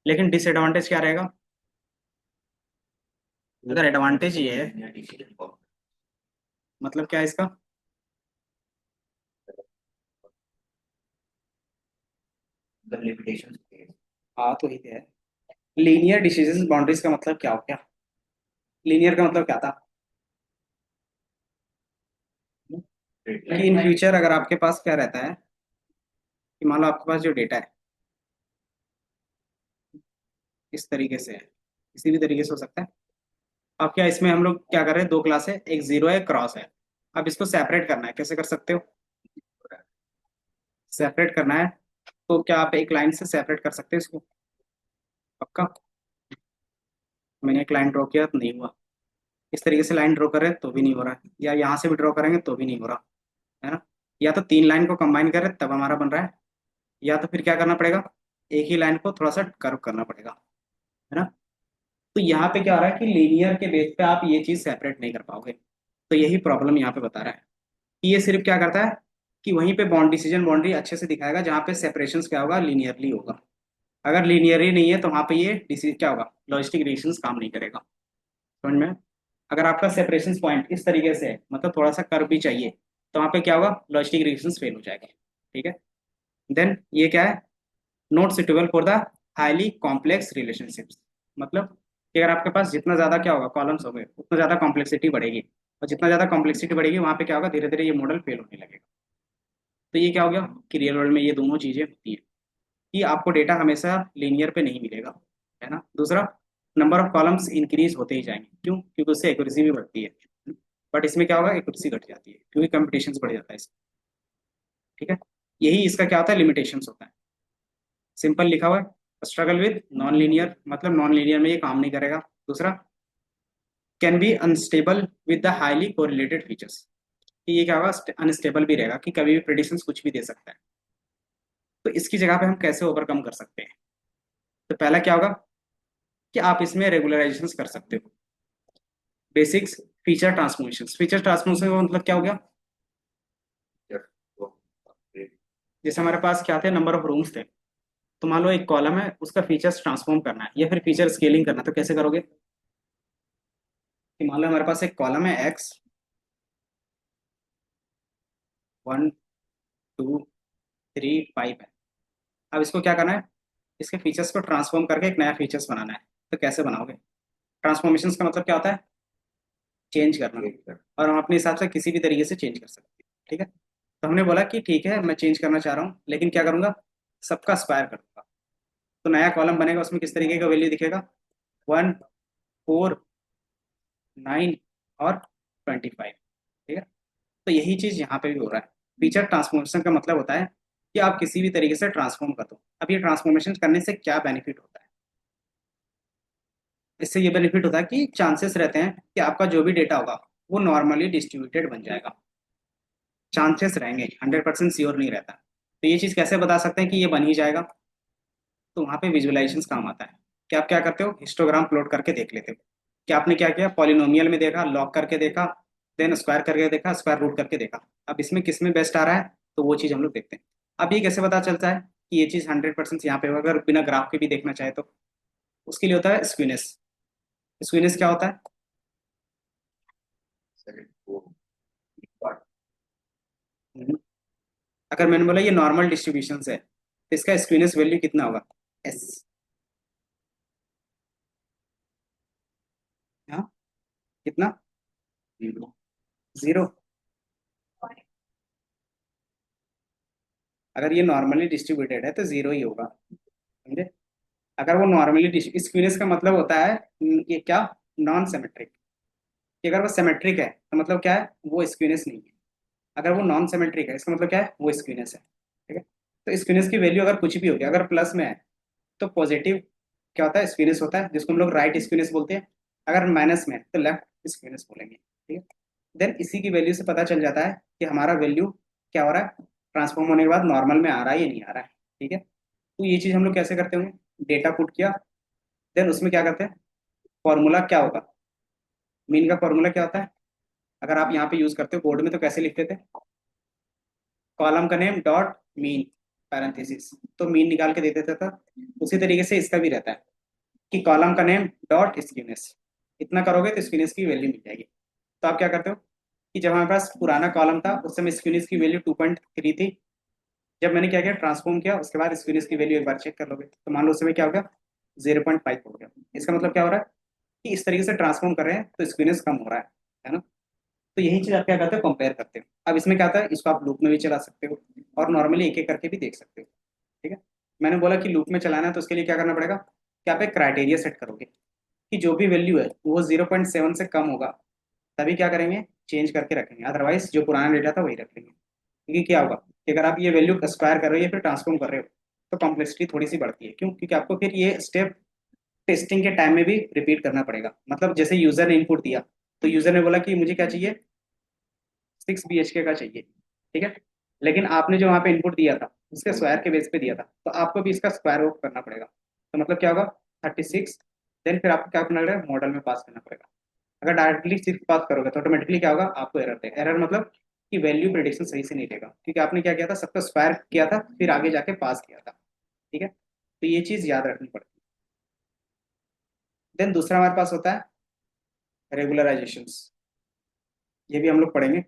[SPEAKER 1] लेकिन डिसएडवांटेज क्या रहेगा, अगर एडवांटेज ये है, मतलब क्या है इसका,
[SPEAKER 2] लिमिटेशन।
[SPEAKER 1] हाँ तो ही है। लीनियर डिसीजन बाउंड्रीज का मतलब क्या हो गया, लीनियर का मतलब क्या था कि इन फ्यूचर अगर आपके पास क्या रहता है कि मान लो आपके पास जो डेटा है इस तरीके से है, किसी भी तरीके से हो सकता है। अब क्या इसमें हम लोग क्या कर रहे हैं, दो क्लास है, एक जीरो है एक क्रॉस है। अब इसको सेपरेट करना है, कैसे कर सकते हो, सेपरेट करना है तो क्या आप एक लाइन से सेपरेट कर सकते हो इसको, पक्का। मैंने एक लाइन ड्रॉ किया तो नहीं हुआ, इस तरीके से लाइन ड्रॉ करें तो भी नहीं हो रहा है, या यहाँ से भी ड्रॉ करेंगे तो भी नहीं हो रहा है ना। या तो 3 लाइन को कंबाइन करें तब हमारा बन रहा है, या तो फिर क्या करना पड़ेगा, एक ही लाइन को थोड़ा सा कर्व करना पड़ेगा, है ना। तो यहाँ पे क्या हो रहा है कि लीनियर के बेस पे आप ये चीज सेपरेट नहीं कर पाओगे। तो यही प्रॉब्लम यहाँ पे बता रहा है कि ये सिर्फ क्या करता है कि वहीं पे बॉन्ड डिसीजन बाउंड्री अच्छे से दिखाएगा जहाँ पे सेपरेशन क्या होगा, लीनियरली होगा। अगर लीनियरली नहीं है तो वहाँ पे ये डिसीजन क्या होगा, लॉजिस्टिक रिलेशंस काम नहीं करेगा। समझ में। अगर आपका सेपरेशन पॉइंट इस तरीके से है, मतलब थोड़ा सा कर्व भी चाहिए, तो वहाँ पे क्या होगा, लॉजिस्टिक रिलेशंस फेल हो जाएगा। ठीक है। देन ये क्या है, not suitable for the highly complex relationships. मतलब कि अगर आपके पास जितना ज्यादा क्या होगा, कॉलम्स हो गए, उतना ज्यादा कॉम्प्लेक्सिटी बढ़ेगी, और जितना ज्यादा कॉम्प्लेक्सिटी बढ़ेगी वहां पे क्या होगा, धीरे धीरे ये मॉडल फेल होने लगेगा। तो ये क्या हो गया कि रियल वर्ल्ड में ये दोनों चीजें होती हैं कि आपको डेटा हमेशा लीनियर पे नहीं मिलेगा, है ना। दूसरा, नंबर ऑफ कॉलम्स इंक्रीज होते ही जाएंगे, क्यों, क्योंकि उससे एक्यूरेसी भी बढ़ती है। बट इसमें क्या होगा, एक्यूरेसी घट जाती है क्योंकि कंपटीशन बढ़ जाता है इसमें। ठीक है। यही इसका क्या होता है, लिमिटेशंस होता है। सिंपल लिखा हुआ है, स्ट्रगल विद नॉन लीनियर, मतलब नॉन लीनियर में ये काम नहीं करेगा। दूसरा, can be unstable with the highly correlated features, कि ये क्या होगा, अनस्टेबल भी रहेगा कि कभी भी प्रेडिक्शंस कुछ भी दे सकता है। तो इसकी जगह पे हम कैसे ओवरकम कर सकते हैं। तो पहला क्या होगा कि आप इसमें रेगुलराइजेशन कर सकते हो। Basics, feature transformation. Feature transformation का मतलब क्या हो गया, जैसे हमारे पास क्या थे, नंबर ऑफ रूम्स थे। तो मान लो एक कॉलम है, उसका फीचर्स ट्रांसफॉर्म करना है या फिर फीचर स्केलिंग करना है, तो कैसे करोगे कि मान लो हमारे पास एक कॉलम है एक्स 1 2 3 5 है। अब इसको क्या करना है, इसके फीचर्स को ट्रांसफॉर्म करके एक नया फीचर्स बनाना है। तो कैसे बनाओगे, ट्रांसफॉर्मेशन का मतलब क्या होता है, चेंज करना। और हम अपने हिसाब से किसी भी तरीके से चेंज कर सकते हैं। ठीक है। तो हमने बोला कि ठीक है मैं चेंज करना चाह रहा हूँ, लेकिन क्या करूंगा, सबका स्क्वायर कर दूंगा। तो नया कॉलम बनेगा, उसमें किस तरीके का वैल्यू दिखेगा, 1 4 9 और 25। ठीक है। तो यही चीज यहाँ पे भी हो रहा है। फीचर ट्रांसफॉर्मेशन का मतलब होता है कि आप किसी भी तरीके से ट्रांसफॉर्म कर दो। अब ये ट्रांसफॉर्मेशन करने से क्या बेनिफिट होता है, इससे ये बेनिफिट होता है कि चांसेस रहते हैं कि आपका जो भी डेटा होगा वो नॉर्मली डिस्ट्रीब्यूटेड बन जाएगा। चांसेस रहेंगे, 100% श्योर नहीं रहता। तो ये चीज़ कैसे बता सकते हैं कि ये बन ही जाएगा, तो वहाँ पे विजुअलाइजेशन काम आता है कि आप क्या करते हो, हिस्टोग्राम प्लॉट करके देख लेते हो कि आपने क्या किया, पॉलिनोमियल में देखा, लॉग करके देखा, देन स्क्वायर करके देखा, स्क्वायर रूट करके देखा। अब इसमें किस में बेस्ट आ रहा है, तो वो चीज़ हम लोग देखते हैं। अब ये कैसे पता चलता है कि ये चीज़ 100% यहाँ पे होगा, अगर बिना ग्राफ के भी देखना चाहे तो उसके लिए होता है स्क्यूनेस। स्क्यूनेस क्या होता है, अगर मैंने बोला ये नॉर्मल डिस्ट्रीब्यूशन है तो इसका स्क्यूनेस वैल्यू कितना होगा, एस। हाँ, कितना, 0। अगर ये नॉर्मली डिस्ट्रीब्यूटेड है तो 0 ही होगा, समझे। अगर वो नॉर्मली, स्क्यूनेस का मतलब होता है ये क्या, नॉन सिमेट्रिक। कि अगर वो सिमेट्रिक है तो मतलब क्या है, वो स्क्यूनेस नहीं है। अगर वो नॉन सिमेट्रिक है इसका मतलब क्या है, वो स्क्यूनेस है। ठीक है। तो स्क्यूनेस की वैल्यू अगर कुछ भी होगी, अगर प्लस में है तो पॉजिटिव क्या होता है, स्क्यूनेस होता है, जिसको हम लोग राइट स्क्यूनेस बोलते हैं। अगर माइनस में है तो लेफ्ट स्क्यूनेस बोलेंगे। ठीक है। देन इसी की वैल्यू से पता चल जाता है कि हमारा वैल्यू क्या हो रहा है, ट्रांसफॉर्म होने के बाद नॉर्मल में आ रहा है या नहीं आ रहा है। ठीक है। तो ये चीज़ हम लोग कैसे करते होंगे, डेटा पुट किया, देन उसमें क्या करते हैं, फॉर्मूला क्या होगा, मीन का फॉर्मूला क्या होता है, अगर आप यहाँ पे यूज करते हो बोर्ड में तो कैसे लिखते थे, कॉलम का नेम डॉट मीन पैरेंथेसिस, तो मीन निकाल के दे देता था। उसी तरीके से इसका भी रहता है कि कॉलम का नेम डॉट स्क्यूनेस, इतना करोगे तो स्क्यूनेस की वैल्यू मिल जाएगी। तो आप क्या करते हो कि जब हमारे पास पुराना कॉलम था उस समय स्क्यूनेस की वैल्यू 2.3 थी। जब मैंने क्या किया, ट्रांसफॉर्म किया, उसके बाद स्क्यूनेस की वैल्यू एक बार चेक कर लोगे तो मान लो उस समय क्या हो गया, 0.5 हो गया। इसका मतलब क्या हो रहा है कि इस तरीके से ट्रांसफॉर्म कर रहे हैं तो स्क्यूनेस कम हो रहा है ना। तो यही चीज आप क्या करते हो, कंपेयर करते हो। अब इसमें क्या आता है, इसको आप लूप में भी चला सकते हो और नॉर्मली एक एक करके भी देख सकते हो। ठीक है। मैंने बोला कि लूप में चलाना है तो उसके लिए क्या करना पड़ेगा कि आप एक क्राइटेरिया सेट करोगे कि जो भी वैल्यू है वो 0.7 से कम होगा, तभी क्या करेंगे, चेंज करके रखेंगे, अदरवाइज जो पुराना डेटा था वही रख लेंगे। क्योंकि क्या होगा कि अगर आप ये वैल्यू एक्सपायर कर रहे हो या फिर ट्रांसफॉर्म कर रहे हो तो कॉम्प्लेक्सिटी थोड़ी सी बढ़ती है, क्यों, क्योंकि आपको फिर ये स्टेप टेस्टिंग के टाइम में भी रिपीट करना पड़ेगा। मतलब जैसे यूजर ने इनपुट दिया तो यूजर ने बोला कि मुझे क्या चाहिए, 6 BHK का चाहिए। ठीक है। लेकिन आपने जो वहाँ पे इनपुट दिया था इसके स्क्वायर के बेस पे दिया था, तो आपको भी इसका स्क्वायर रूट करना पड़ेगा। तो मतलब क्या होगा, 36। देन फिर आपको क्या करना पड़ेगा, मॉडल में पास करना पड़ेगा। अगर डायरेक्टली सिर्फ पास करोगे तो ऑटोमेटिकली क्या होगा, आपको एरर देगा। एरर मतलब कि वैल्यू प्रिडिक्शन सही से नहीं देगा, क्योंकि आपने क्या किया था, सबका स्क्वायर किया था फिर आगे जाके पास किया था। ठीक है, तो ये चीज याद रखनी पड़ती है। देन दूसरा हमारे पास होता है रेगुलराइजेशन। ये भी हम लोग पढ़ेंगे।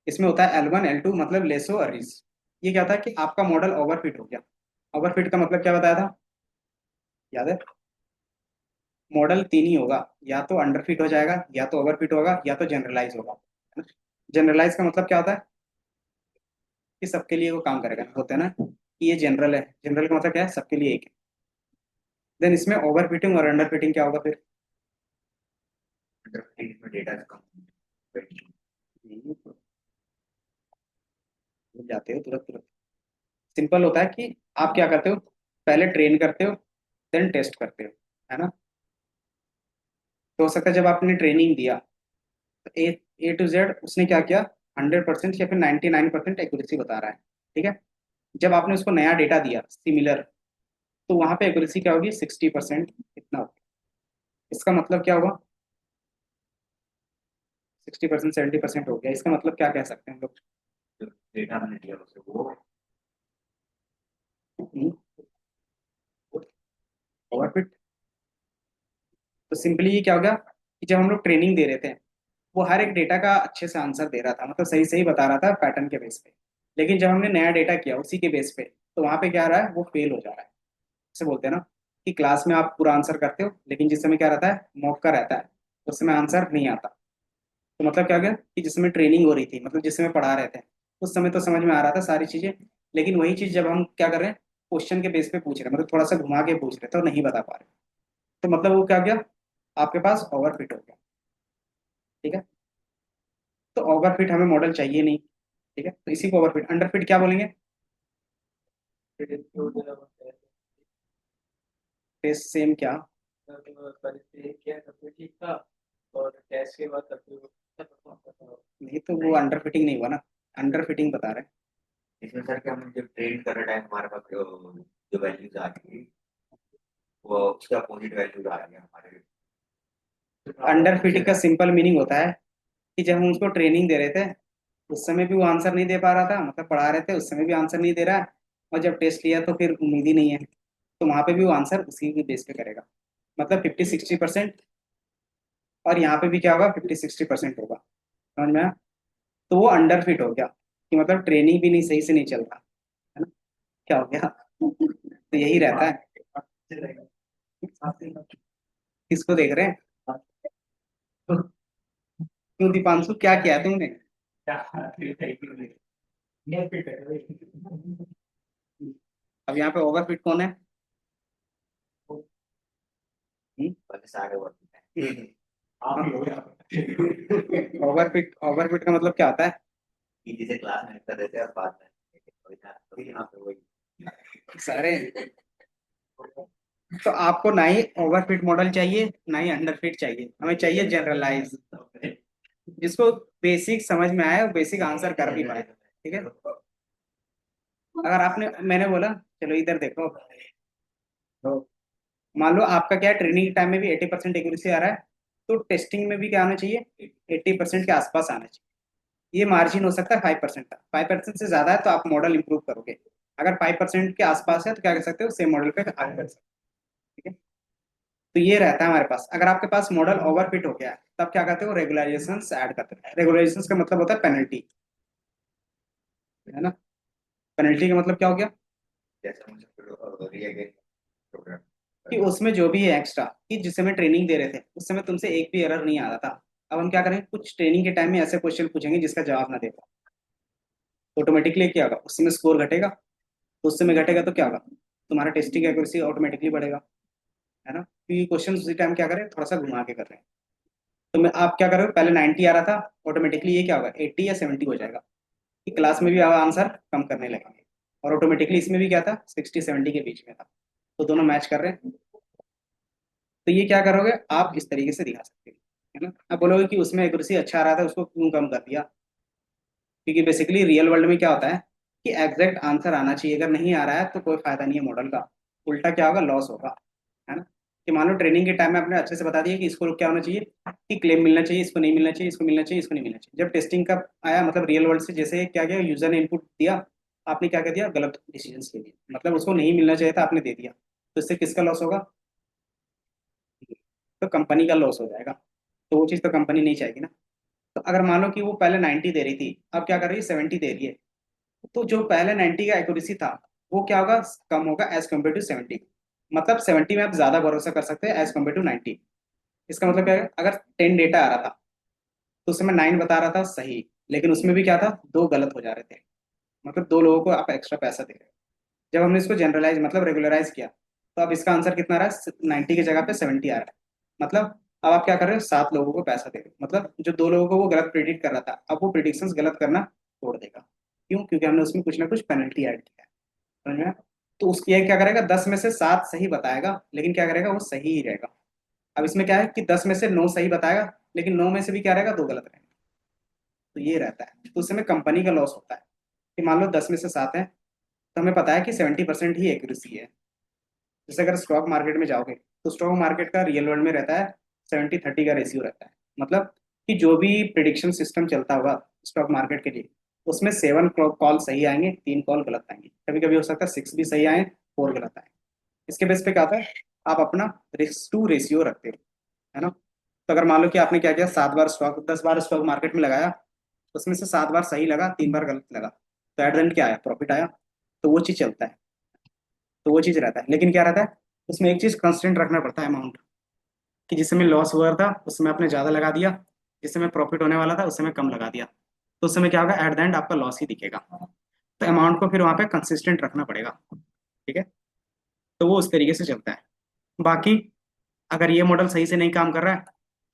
[SPEAKER 1] इसमें होता है L1 L2 मतलब लेसो अरीज। ये क्या था कि आपका मॉडल ओवरफिट हो गया। ओवरफिट का मतलब क्या बताया था, याद है? मॉडल तीन ही होगा, या तो अंडरफिट हो जाएगा, या तो ओवरफिट होगा, या तो जनरलाइज होगा। जनरलाइज का मतलब क्या होता है कि सबके लिए वो काम करेगा, होता है ना कि ये जनरल है। जनरल का मतलब क्या है, सबके लिए एक है। देन इसमें ओवरफिटिंग और अंडरफिटिंग क्या होगा फिर?
[SPEAKER 2] अंडर में डेटा कम
[SPEAKER 1] भूल जाते हो तुरंत तुरंत। सिंपल होता है कि आप क्या करते हो, पहले ट्रेन करते हो, देन टेस्ट करते हो, है ना? तो हो सकता है जब आपने ट्रेनिंग दिया तो A to Z उसने क्या किया, 100% या फिर 99% एक्यूरेसी बता रहा है। ठीक है, जब आपने उसको नया डेटा दिया सिमिलर, तो वहां पे एक्यूरेसी क्या होगी, 60% इतना होगी। इसका मतलब क्या हुआ, 60% 70% हो गया। इसका मतलब क्या कह सकते हैं हम
[SPEAKER 2] जो डेटा मैंने दिया उसे वो
[SPEAKER 1] लोग, ओवरफिट। तो सिंपली ये क्या हो गया कि जब हम लोग ट्रेनिंग दे रहे थे, वो हर एक डेटा का अच्छे से आंसर दे रहा था, मतलब सही सही बता रहा था पैटर्न के बेस पे। लेकिन जब हमने नया डेटा किया उसी के बेस पे, तो वहां पे क्या आ रहा है, वो फेल हो जा रहा है। जैसे बोलते हैं ना कि क्लास में आप पूरा आंसर करते हो, लेकिन जिस समय क्या रहता है, मॉक का रहता है, उस समय आंसर नहीं आता। तो मतलब क्या हो गया कि जिस समय ट्रेनिंग हो रही थी, मतलब जिस समय पढ़ा रहे थे, उस समय तो समझ में आ रहा था सारी चीजें। लेकिन वही चीज जब हम क्या कर रहे हैं, क्वेश्चन के बेस पे पूछ रहे हैं, मतलब थोड़ा सा घुमा के पूछ रहे थे और नहीं बता पा रहे, तो मतलब वो क्या हो गया, आपके पास ओवरफिट हो गया। ठीक है, तो ओवरफिट हमें मॉडल चाहिए नहीं। ठीक है, तो इसी को ओवरफिट। अंडरफिट क्या बोलेंगे, फेस सेम क्या? नहीं, तो वो अंडरफिटिंग नहीं हुआ ना, अंडरफिटिंग बता रहे
[SPEAKER 2] इसमें सर क्या हम जब ट्रेन कर रहे टाइम हमारे पास जो वैल्यूज आ रही है वो उसका अपोजिट वैल्यूज आ रही है हमारे
[SPEAKER 1] हैं। अंडरफिटिंग का सिंपल मीनिंग होता है कि जब हम उसको ट्रेनिंग दे रहे थे, उस समय भी वो आंसर नहीं दे पा रहा था, मतलब पढ़ा रहे थे उस समय भी आंसर नहीं दे रहा है, और जब टेस्ट लिया तो फिर उम्मीद ही नहीं है, तो वहां पे भी वो आंसर उसी के बेस पे करेगा। मतलब 50-60%। और यहाँ पे भी क्या होगा, 50-60% होगा। समझ में आया? तो वो अंडर फिट हो गया, कि मतलब ट्रेनिंग भी नहीं सही से नहीं चल रहा है ना, क्या हो गया। तो यही रहता है। किसको देख रहे हैं? क्यों दीपांशु, क्या किया तुमने? अब यहाँ पे ओवरफिट कौन है?
[SPEAKER 2] बाकी सारे वर्क
[SPEAKER 1] ओवरफिट, ओवरफिट का मतलब क्या होता है?
[SPEAKER 2] कि जिसे क्लास में कर देते हैं और बाद में तो यहाँ पे वही
[SPEAKER 1] सारे। तो आपको ना ही ओवरफिट मॉडल चाहिए, ना ही अंडरफिट चाहिए, हमें चाहिए जनरलाइज, जिसको बेसिक समझ में आए, बेसिक आंसर कर भी पाए। ठीक है, अगर आपने, मैंने बोला चलो इधर देखो, तो मान लो आपका क्या है, ट्रेनिंग टाइम में भी 80% एक्यूरेसी आ रहा है, तो टेस्टिंग में भी क्या आना चाहिए, 80% के आसपास आना चाहिए। ये मार्जिन हो सकता है 5% का, 5% से ज्यादा है तो आप मॉडल इंप्रूव करोगे। अगर 5% के आसपास है तो क्या कर सकते हो, सेम मॉडल पे आगे कर सकते हो। ठीक है, तो ये रहता है हमारे पास। अगर आपके पास मॉडल ओवरफिट हो गया है, तब क्या करते हो, रेगुलराइजेशन ऐड करते हैं। रेगुलराइजेशन का मतलब होता है पेनल्टी, है ना? पेनल्टी का मतलब क्या हो गया,
[SPEAKER 2] जैसे मुझे रिएक्ट प्रोग्राम
[SPEAKER 1] कि
[SPEAKER 2] करना
[SPEAKER 1] उसमें जो भी है एक्स्ट्रा, कि जिस समय ट्रेनिंग दे रहे थे उस समय तुमसे एक भी एरर नहीं आ रहा था, अब हम क्या करेंगे, कुछ ट्रेनिंग के टाइम में ऐसे क्वेश्चन पूछेंगे जिसका जवाब ना दे पाओ, तो ऑटोमेटिकली क्या होगा, उस समय स्कोर घटेगा। तो उस समय घटेगा तो क्या होगा, तुम्हारा टेस्टिंग एक्यूरेसी ऑटोमेटिकली बढ़ेगा, है ना? क्योंकि क्वेश्चन उसी टाइम क्या करें, थोड़ा सा घुमा के कर रहे हैं। तो मैं, आप क्या करोगे, पहले 90 आ रहा था, ऑटोमेटिकली ये क्या होगा, 80 या 70 हो जाएगा, कि क्लास में भी आप आंसर कम करने लगेंगे। और ऑटोमेटिकली इसमें भी क्या था, 60-70 के बीच में था, तो दोनों मैच कर रहे हैं। तो ये क्या करोगे, आप इस तरीके से दिखा सकते हो, है ना? आप बोलोगे कि उसमें एक्यूरेसी अच्छा आ रहा था, उसको क्यों कम कर दिया? क्योंकि बेसिकली रियल वर्ल्ड में क्या होता है कि एग्जैक्ट आंसर आना चाहिए, अगर नहीं आ रहा है तो कोई फायदा नहीं है मॉडल का, उल्टा क्या होगा, लॉस होगा, है ना। कि मान लो ट्रेनिंग के टाइम में आपने अच्छे से बता दिया कि इसको क्या होना चाहिए, कि क्लेम मिलना चाहिए, इसको नहीं मिलना चाहिए, इसको मिलना चाहिए, इसको नहीं मिलना चाहिए। जब टेस्टिंग का आया, मतलब रियल वर्ल्ड से, जैसे क्या किया, यूजर ने इनपुट दिया, आपने क्या कर दिया, गलत डिसीजन ले लिया, मतलब उसको नहीं मिलना चाहिए था, आपने दे दिया, तो इससे किसका लॉस होगा, तो कंपनी का लॉस हो जाएगा। तो वो चीज़ तो कंपनी नहीं चाहेगी ना। तो अगर मान लो कि वो पहले 90 दे रही थी, अब क्या कर रही है, 70 दे रही है, तो जो पहले 90 का एक्यूरेसी था, वो क्या होगा, कम होगा एज कम्पेयर टू 70। मतलब 70 में आप ज्यादा भरोसा कर सकते हैं एज कम्पेयर टू 90। इसका मतलब क्या है, अगर 10 डेटा आ रहा था तो उसमें 9 बता रहा था सही, लेकिन उसमें भी क्या था, दो गलत हो जा रहे थे, मतलब दो लोगों को आप एक्स्ट्रा पैसा दे रहे हो। जब हमने इसको जनरलाइज मतलब रेगुलराइज किया, तो अब इसका आंसर कितना आ रहा है, 90 की जगह पे 70 आ रहा है। मतलब अब आप क्या कर रहे हो, 7 लोगों को पैसा दे रहे हो, मतलब जो दो लोगों को वो गलत प्रिडिक्ट कर रहा था, अब वो प्रिडिक्शंस गलत करना छोड़ देगा। क्यों, क्योंकि हमने उसमें कुछ ना कुछ पेनल्टी ऐड किया है, समझ में आया? तो उसकी ये क्या करेगा, 10 में से 7 सही बताएगा, लेकिन क्या करेगा, वो सही ही रहेगा। अब इसमें क्या है कि 10 में से 9 सही बताएगा, लेकिन 9 में से भी क्या रहेगा, दो गलत रहेगा। तो ये रहता है, तो उसमें कंपनी का लॉस होता है। कि मान लो 10 में से 7 है, तो हमें पता है कि 70% ही एक्यूरेसी है। जैसे अगर स्टॉक मार्केट में जाओगे, तो स्टॉक मार्केट का रियल वर्ल्ड में रहता है 70-30 का रेशियो रहता है। मतलब कि जो भी प्रिडिक्शन सिस्टम चलता होगा स्टॉक मार्केट के लिए, उसमें 7 कॉल सही आएंगे, 3 कॉल गलत आएंगे, कभी कभी हो सकता है 6 भी सही आए, 4 गलत आए। इसके बेस पे क्या होता है, आप अपना रिस्क टू रेशियो रखते हो, है ना। तो अगर मान लो कि आपने क्या किया, 7 बार स्टॉक, 10 बार स्टॉक मार्केट में लगाया, उसमें से 7 बार सही लगा, 3 बार गलत लगा, तो एट द एंड क्या आया, प्रॉफिट आया। तो वो चीज चलता है, तो वो चीज रहता है, लेकिन क्या रहता है, उसमें एक चीज कंस्टेंट रखना पड़ता है, अमाउंट। कि जिस समय लॉस हुआ था उस समय आपने ज्यादा लगा दिया, जिस समय प्रॉफिट होने वाला था उस समय कम लगा दिया, तो उस समय क्या होगा, एट द एंड आपका लॉस ही दिखेगा। तो अमाउंट को फिर वहां पे कंसिस्टेंट रखना पड़ेगा, ठीक है। तो वो उस तरीके से चलता है। बाकी अगर ये मॉडल सही से नहीं काम कर रहा है,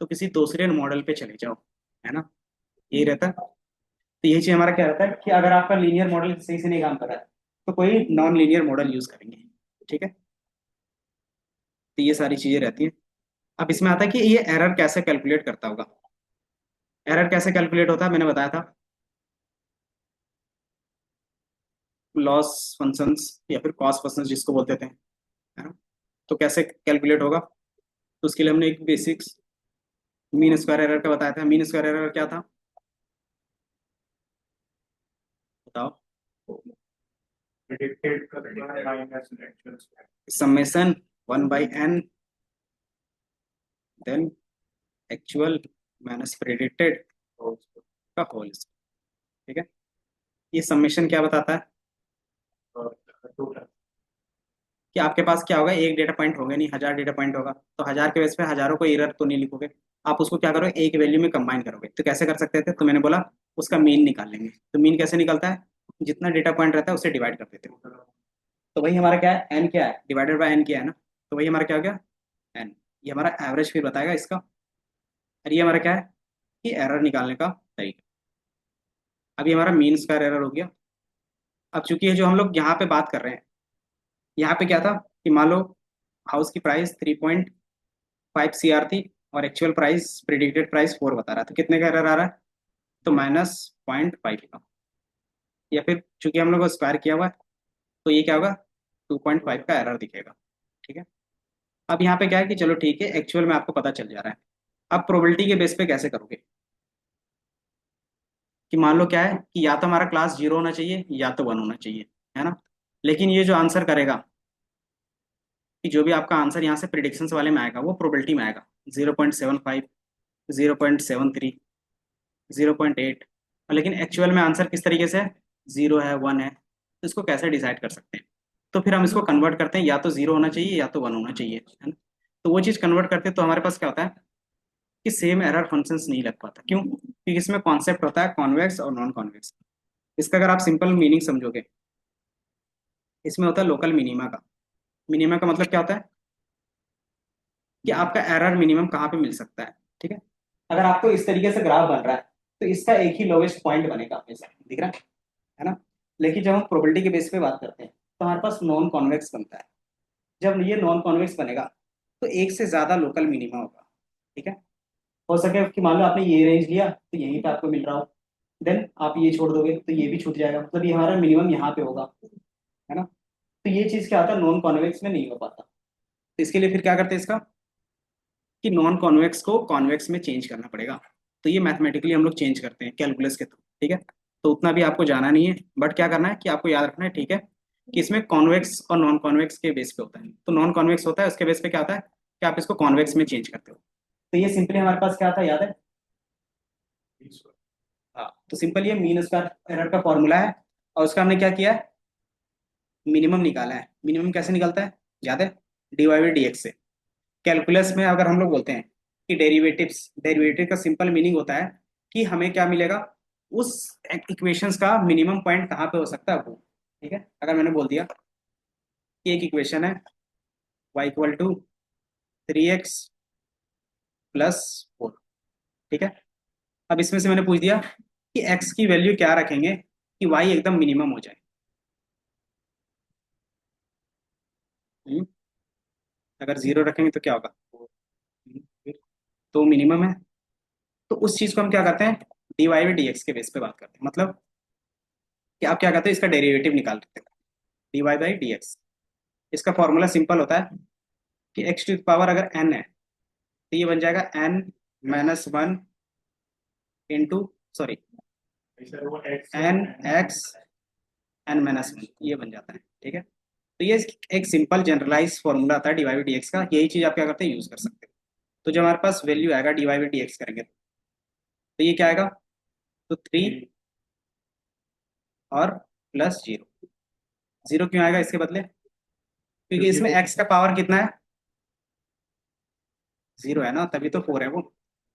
[SPEAKER 1] तो किसी दूसरे मॉडल पे चले जाओ, है ना। यही रहता है। तो यही चीज हमारा क्या रहता है कि अगर आपका लीनियर मॉडल सही से नहीं काम कर रहा है, तो कोई नॉन लीनियर मॉडल यूज करेंगे, ठीक है। तो ये सारी चीजें रहती हैं। अब इसमें आता है कि ये एरर कैसे कैलकुलेट करता होगा। एरर कैसे कैलकुलेट होता है, मैंने बताया था, लॉस फंक्शंस या फिर कॉस्ट फंक्शंस जिसको बोलते थे, है ना। तो कैसे कैलकुलेट होगा, तो उसके लिए हमने एक बेसिक्स मीन स्क्वायर एरर का बताया था। मीन स्क्वायर एरर क्या था, बताओ।
[SPEAKER 2] Predicted minus actual.
[SPEAKER 1] Summation 1/n, then actual minus predicted का होल, ठीक है। ये समेशन क्या बताता है, कि आपके पास क्या होगा, एक डेटा पॉइंट होगा नहीं, 1000 डेटा पॉइंट होगा, तो 1000 के बेस पे हजारों को एरर तो नहीं लिखोगे, आप उसको क्या करोगे, एक वैल्यू में कंबाइन करोगे। तो कैसे कर सकते थे, तो मैंने बोला उसका मीन निकाल लेंगे। तो मीन कैसे निकलता है, जितना डेटा पॉइंट रहता है उसे डिवाइड कर देते हो। तो वही हमारा क्या है, एन क्या है, डिवाइडेड बाय एन क्या है ना। तो वही हमारा क्या हो गया, एन। ये हमारा एवरेज फिर बताएगा इसका। और ये हमारा क्या है, कि एरर निकालने का तरीका। अब ये हमारा मीन स्क्वायर एरर हो गया। अब चूंकि ये जो हम लोग यहाँ पे बात कर रहे हैं, यहाँ पे क्या था, कि मान लो हाउस की प्राइस 3.5 CR थी, और एक्चुअल प्राइस, प्रिडिक्टेड प्राइस 4 बता रहा था, कितने का एरर आ रहा है, तो -0.5 का। या फिर चूंकि हम लोग को स्क्वायर किया हुआ है, तो ये क्या होगा, 2.5 का एरर दिखेगा, ठीक है। अब यहाँ पे क्या है कि चलो ठीक है, एक्चुअल में आपको पता चल जा रहा है। अब प्रोबेबिलिटी के बेस पे कैसे करोगे, कि मान लो क्या है, कि या तो हमारा क्लास 0 होना चाहिए या तो 1 होना चाहिए, है ना। लेकिन ये जो आंसर करेगा, कि जो भी आपका आंसर यहाँ से प्रिडिक्शंस वाले में आएगा, वो प्रोबेबिलिटी में आएगा, 0.75, 0.73, 0.8। लेकिन एक्चुअल में आंसर किस तरीके से है, 0 है, 1 है, तो इसको कैसे डिसाइड कर सकते हैं। तो फिर हम इसको कन्वर्ट करते हैं, या तो 0 होना चाहिए या तो 1 होना चाहिए, है ना। तो वो चीज़ कन्वर्ट करते हैं, तो हमारे पास क्या होता है, कि सेम एरर फंक्शंस नहीं लग पाता। क्यों, क्योंकि इसमें कॉन्सेप्ट होता है कॉन्वेक्स और नॉन कॉन्वेक्स। इसका अगर आप सिंपल मीनिंग समझोगे, इसमें होता है लोकल मिनिमा का। मिनिमा का मतलब क्या होता है, कि आपका एरर मिनिमम कहाँ पे मिल सकता है, ठीक है। अगर आपको इस तरीके से ग्राफ बन रहा है, तो इसका एक ही लोवेस्ट पॉइंट बनेगा हमेशा, दिख रहा है ना। लेकिन जब हम प्रोबेबिलिटी के बेस पे बात करते हैं, तो हमारे पास नॉन कॉन्वेक्स बनता है। जब ये नॉन कॉन्वेक्स बनेगा, तो एक से ज्यादा लोकल मिनिमा होगा, ठीक है। हो सके कि मान लो आपने ये रेंज लिया, तो यहीं पे आपको मिल रहा हो, देन आप ये छोड़ दोगे तो ये भी छूट जाएगा, मतलब ये हमारा मिनिमम यहाँ पे होगा, है ना। तो ये चीज क्या होता है, नॉन कॉन्वेक्स में नहीं हो पाता। तो इसके लिए फिर क्या करते हैं इसका, कि नॉन कॉन्वेक्स को कॉन्वेक्स में चेंज करना पड़ेगा। तो ये मैथमेटिकली हम लोग चेंज करते हैं कैलकुलस के थ्रू, ठीक है। तो उतना भी आपको जाना नहीं है, बट क्या करना है कि आपको याद रखना है, ठीक है, कि इसमें कॉन्वेक्स और नॉन कॉन्वेक्स के बेस पे होता है। तो नॉन कॉन्वेक्स होता है उसके बेस पे क्या होता है कि आप इसको कॉन्वेक्स में चेंज करते हो। तो ये सिंपली हमारे पास क्या था, याद है। हाँ, तो सिंपल ये मीन स्क्वायर एरर का फॉर्मूला है, और उसका हमने क्या किया है, मिनिमम निकाला है। मिनिमम कैसे निकलता है, याद है, D Y by D X से। कैलकुलस में अगर हम लोग बोलते हैं कि डेरिवेटिव्स, डेरिवेटिव का सिंपल मीनिंग होता है कि हमें क्या मिलेगा, उस इक्वेशंस का मिनिमम पॉइंट कहाँ पे हो सकता है वो, ठीक है। अगर मैंने बोल दिया कि एक इक्वेशन है y equal to 3x plus 4, ठीक है। अब इसमें से मैंने पूछ दिया कि x की वैल्यू क्या रखेंगे कि y एकदम मिनिमम हो जाए। हम्म, अगर 0 रखेंगे तो क्या होगा, तो मिनिमम है। तो उस चीज को हम क्या करते हैं, D Y by D X के बेस पे बात करते हैं, मतलब कि आप क्या करते हैं, इसका डेरिवेटिव निकाल लेते हैं, D Y by D X. इसका फॉर्मूला सिंपल होता है कि एक्स टू पावर अगर एन है तो ये बन जाएगा N minus one into, sorry, N X N minus one, ये बन जाता है, ठीक है। तो ये एक सिंपल जनरलाइज फॉर्मूला आता है D Y by D X का, यही चीज आप क्या करते हैं, यूज कर सकते हो। तो जब हमारे पास वैल्यू आएगा D Y by D X करेंगे तो ये क्या आएगा, तो 3 और प्लस जीरो। जीरो क्यों आएगा इसके बदले, क्योंकि इसमें एक्स का पावर कितना है, जीरो है ना, तभी तो 4 है वो।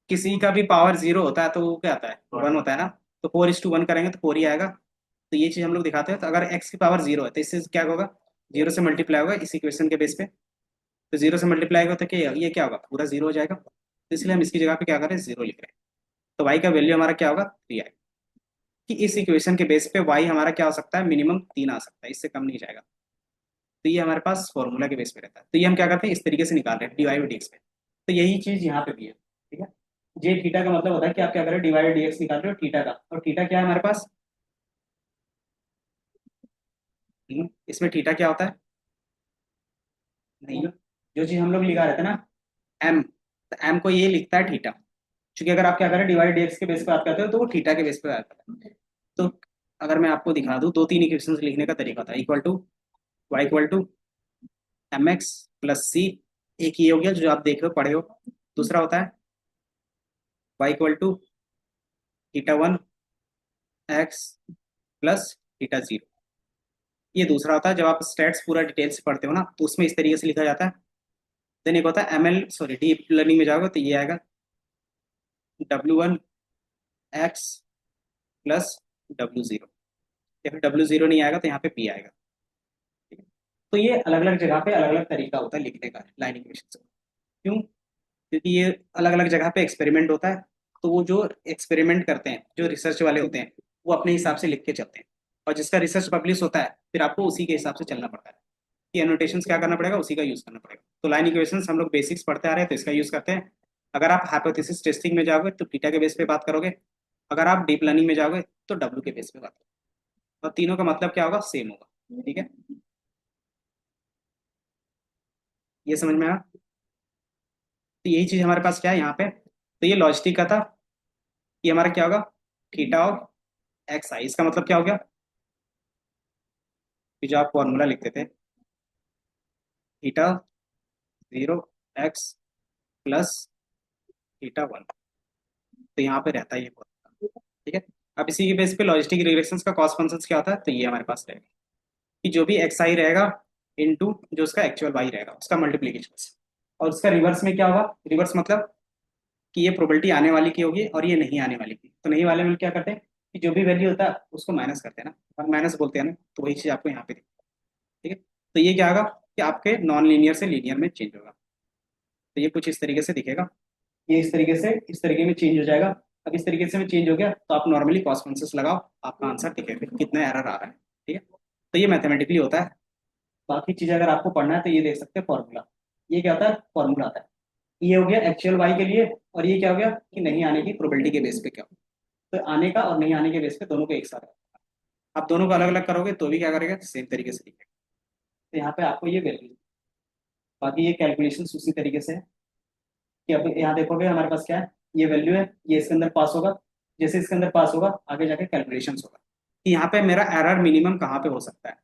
[SPEAKER 1] किसी का भी पावर जीरो होता है तो वो क्या आता है, 1 होता है ना। तो 4:1 करेंगे तो 4 ही आएगा। तो ये चीज हम लोग दिखाते हैं। तो अगर एक्स की पावर जीरो है तो इससे क्या होगा, जीरो से मल्टीप्लाई होगा इस इक्वेशन के बेस पे। तो जीरो से मल्टीप्लाई होगा तो क्या, ये क्या होगा, पूरा जीरो हो जाएगा। तो इसलिए हम इसकी जगह पे क्या करें, जीरो लिख रहे हैं। तो वाई का वैल्यू हमारा क्या होगा, 3 आएगा। कि इस इक्वेशन के बेस पे वाई हमारा क्या हो सकता है, मिनिमम 3 आ सकता है, इससे कम नहीं जाएगा। तो ये हमारे पास फॉर्मूला के बेस पे रहता है। तो ये हम क्या करते हैं, इस तरीके से निकाल रहे हैं D Y by D X पे। तो यही चीज यहाँ पे भी है, ठीक है। जे थीटा का मतलब होता है कि आप क्या करें, D Y by D X निकाल रहे हो थीटा का, और थीटा क्या है हमारे पास, इसमें थीटा क्या होता है, नहीं, जो चीज हम लोग लिखा रहते हैं ना, एम, तो एम को ये लिखता है थीटा। क्योंकि अगर आप क्या करें, डी वाई डी एक्स के बेस पे बात करते हो तो वो थीटा के बेस पे बात करते हैं। तो अगर मैं आपको दिखा दूं, दो तीन इक्वेशन लिखने का तरीका था, equal to y equal to m x plus c. एक ये हो गया जो आप देख रहे हो पढ़े हो। दूसरा होता है Y equal to theta one X plus theta zero. ये दूसरा होता है जब आप स्टेट्स पूरा डिटेल से पढ़ते हो ना, तो उसमें इस तरीके से लिखा जाता है। देन एक होता है M L, sorry, deep learning में जाओगे तो ये आएगा W1 एक्स प्लस W0, या फिर W0 नहीं आएगा तो यहाँ पे P आएगा, ठीक है। तो ये अलग अलग जगह पे अलग अलग तरीका होता है लिखने का लाइन इक्वेशन। क्यों, क्योंकि ये अलग अलग जगह पे एक्सपेरिमेंट होता है। तो वो जो एक्सपेरिमेंट करते हैं, जो रिसर्च वाले होते हैं, वो अपने हिसाब से लिख के चलते हैं। और जिसका रिसर्च पब्लिश होता है फिर आपको उसी के हिसाब से चलना पड़ता है, कि एनोटेशंस क्या करना पड़ेगा, उसी का यूज करना पड़ेगा। तो लाइन इक्वेशंस हम लोग बेसिक्स पढ़ते आ रहे हैं तो इसका यूज करते हैं। अगर आप हाइपोथेसिस टेस्टिंग में जाओगे तो थीटा के बेस पे बात करोगे। अगर आप डीप लर्निंग में जाओगे तो डब्ल्यू के बेस पे बात करोगे। और तीनों का मतलब क्या होगा, सेम होगा, ठीक है। ये समझ में आया। तो यही चीज हमारे पास क्या है यहाँ पे। तो ये लॉजिस्टिक का था। ये हमारा क्या होगा, थीटा ऑफ एक्स आई। इसका मतलब क्या हो गया कि जो आप फॉर्मूला लिखते थे, theta zero x plus theta one, तो यहाँ पे रहता है ये फॉर्मूला, ठीक है। अब इसी के बेस पे लॉजिस्टिक रिग्रेशंस का कॉस्ट फंक्शंस क्या होता है, तो ये हमारे पास रहेगा कि जो भी एक्स आई रहेगा इनटू जो उसका एक्चुअल वाई रहेगा उसका मल्टीप्लीकेशन। और उसका रिवर्स में क्या होगा, रिवर्स मतलब कि ये प्रोबेबिलिटी आने वाली की होगी और ये नहीं आने वाली की। तो नहीं वाले में क्या करते हैं कि जो भी वैल्यू होता है उसको माइनस करते हैं ना, और माइनस बोलते हैं ना, तो वही चीज आपको यहाँ पे दिखती है, ठीक है। तो ये क्या होगा कि आपके नॉन लीनियर से लीनियर में चेंज होगा। तो ये कुछ इस तरीके से दिखेगा, ये इस तरीके से इस तरीके में चेंज हो जाएगा। अब इस तरीके से में चेंज हो गया तो आप नॉर्मली कॉस फंक्शंस लगाओ, आपका आंसर दिखेगा कितना एरर आ रहा है, ठीक है। तो ये मैथमेटिकली होता है। बाकी चीजें अगर आपको पढ़ना है तो ये देख सकते हैं फॉर्मूला। ये क्या होता है, फॉर्मूला आता है। ये हो गया एक्चुअल वाई के लिए, और ये क्या हो गया कि नहीं आने की प्रोबेबिलिटी के बेस पे क्या हो। तो आने का और नहीं आने के बेस पे दोनों को एक साथ रखना। आप दोनों को अलग अलग करोगे तो भी क्या करेगा, सेम तरीके से दिखेगा। तो यहाँ पे आपको ये वैल्यू, बाकी ये कैलकुलेशन उसी तरीके से है कि अब यहाँ देखोगे हमारे पास क्या है, ये वैल्यू है, ये इसके अंदर पास होगा, जैसे इसके अंदर पास होगा आगे जाके कैलकुलेशन होगा कि यहाँ पे मेरा एरर मिनिमम कहाँ पे हो सकता है।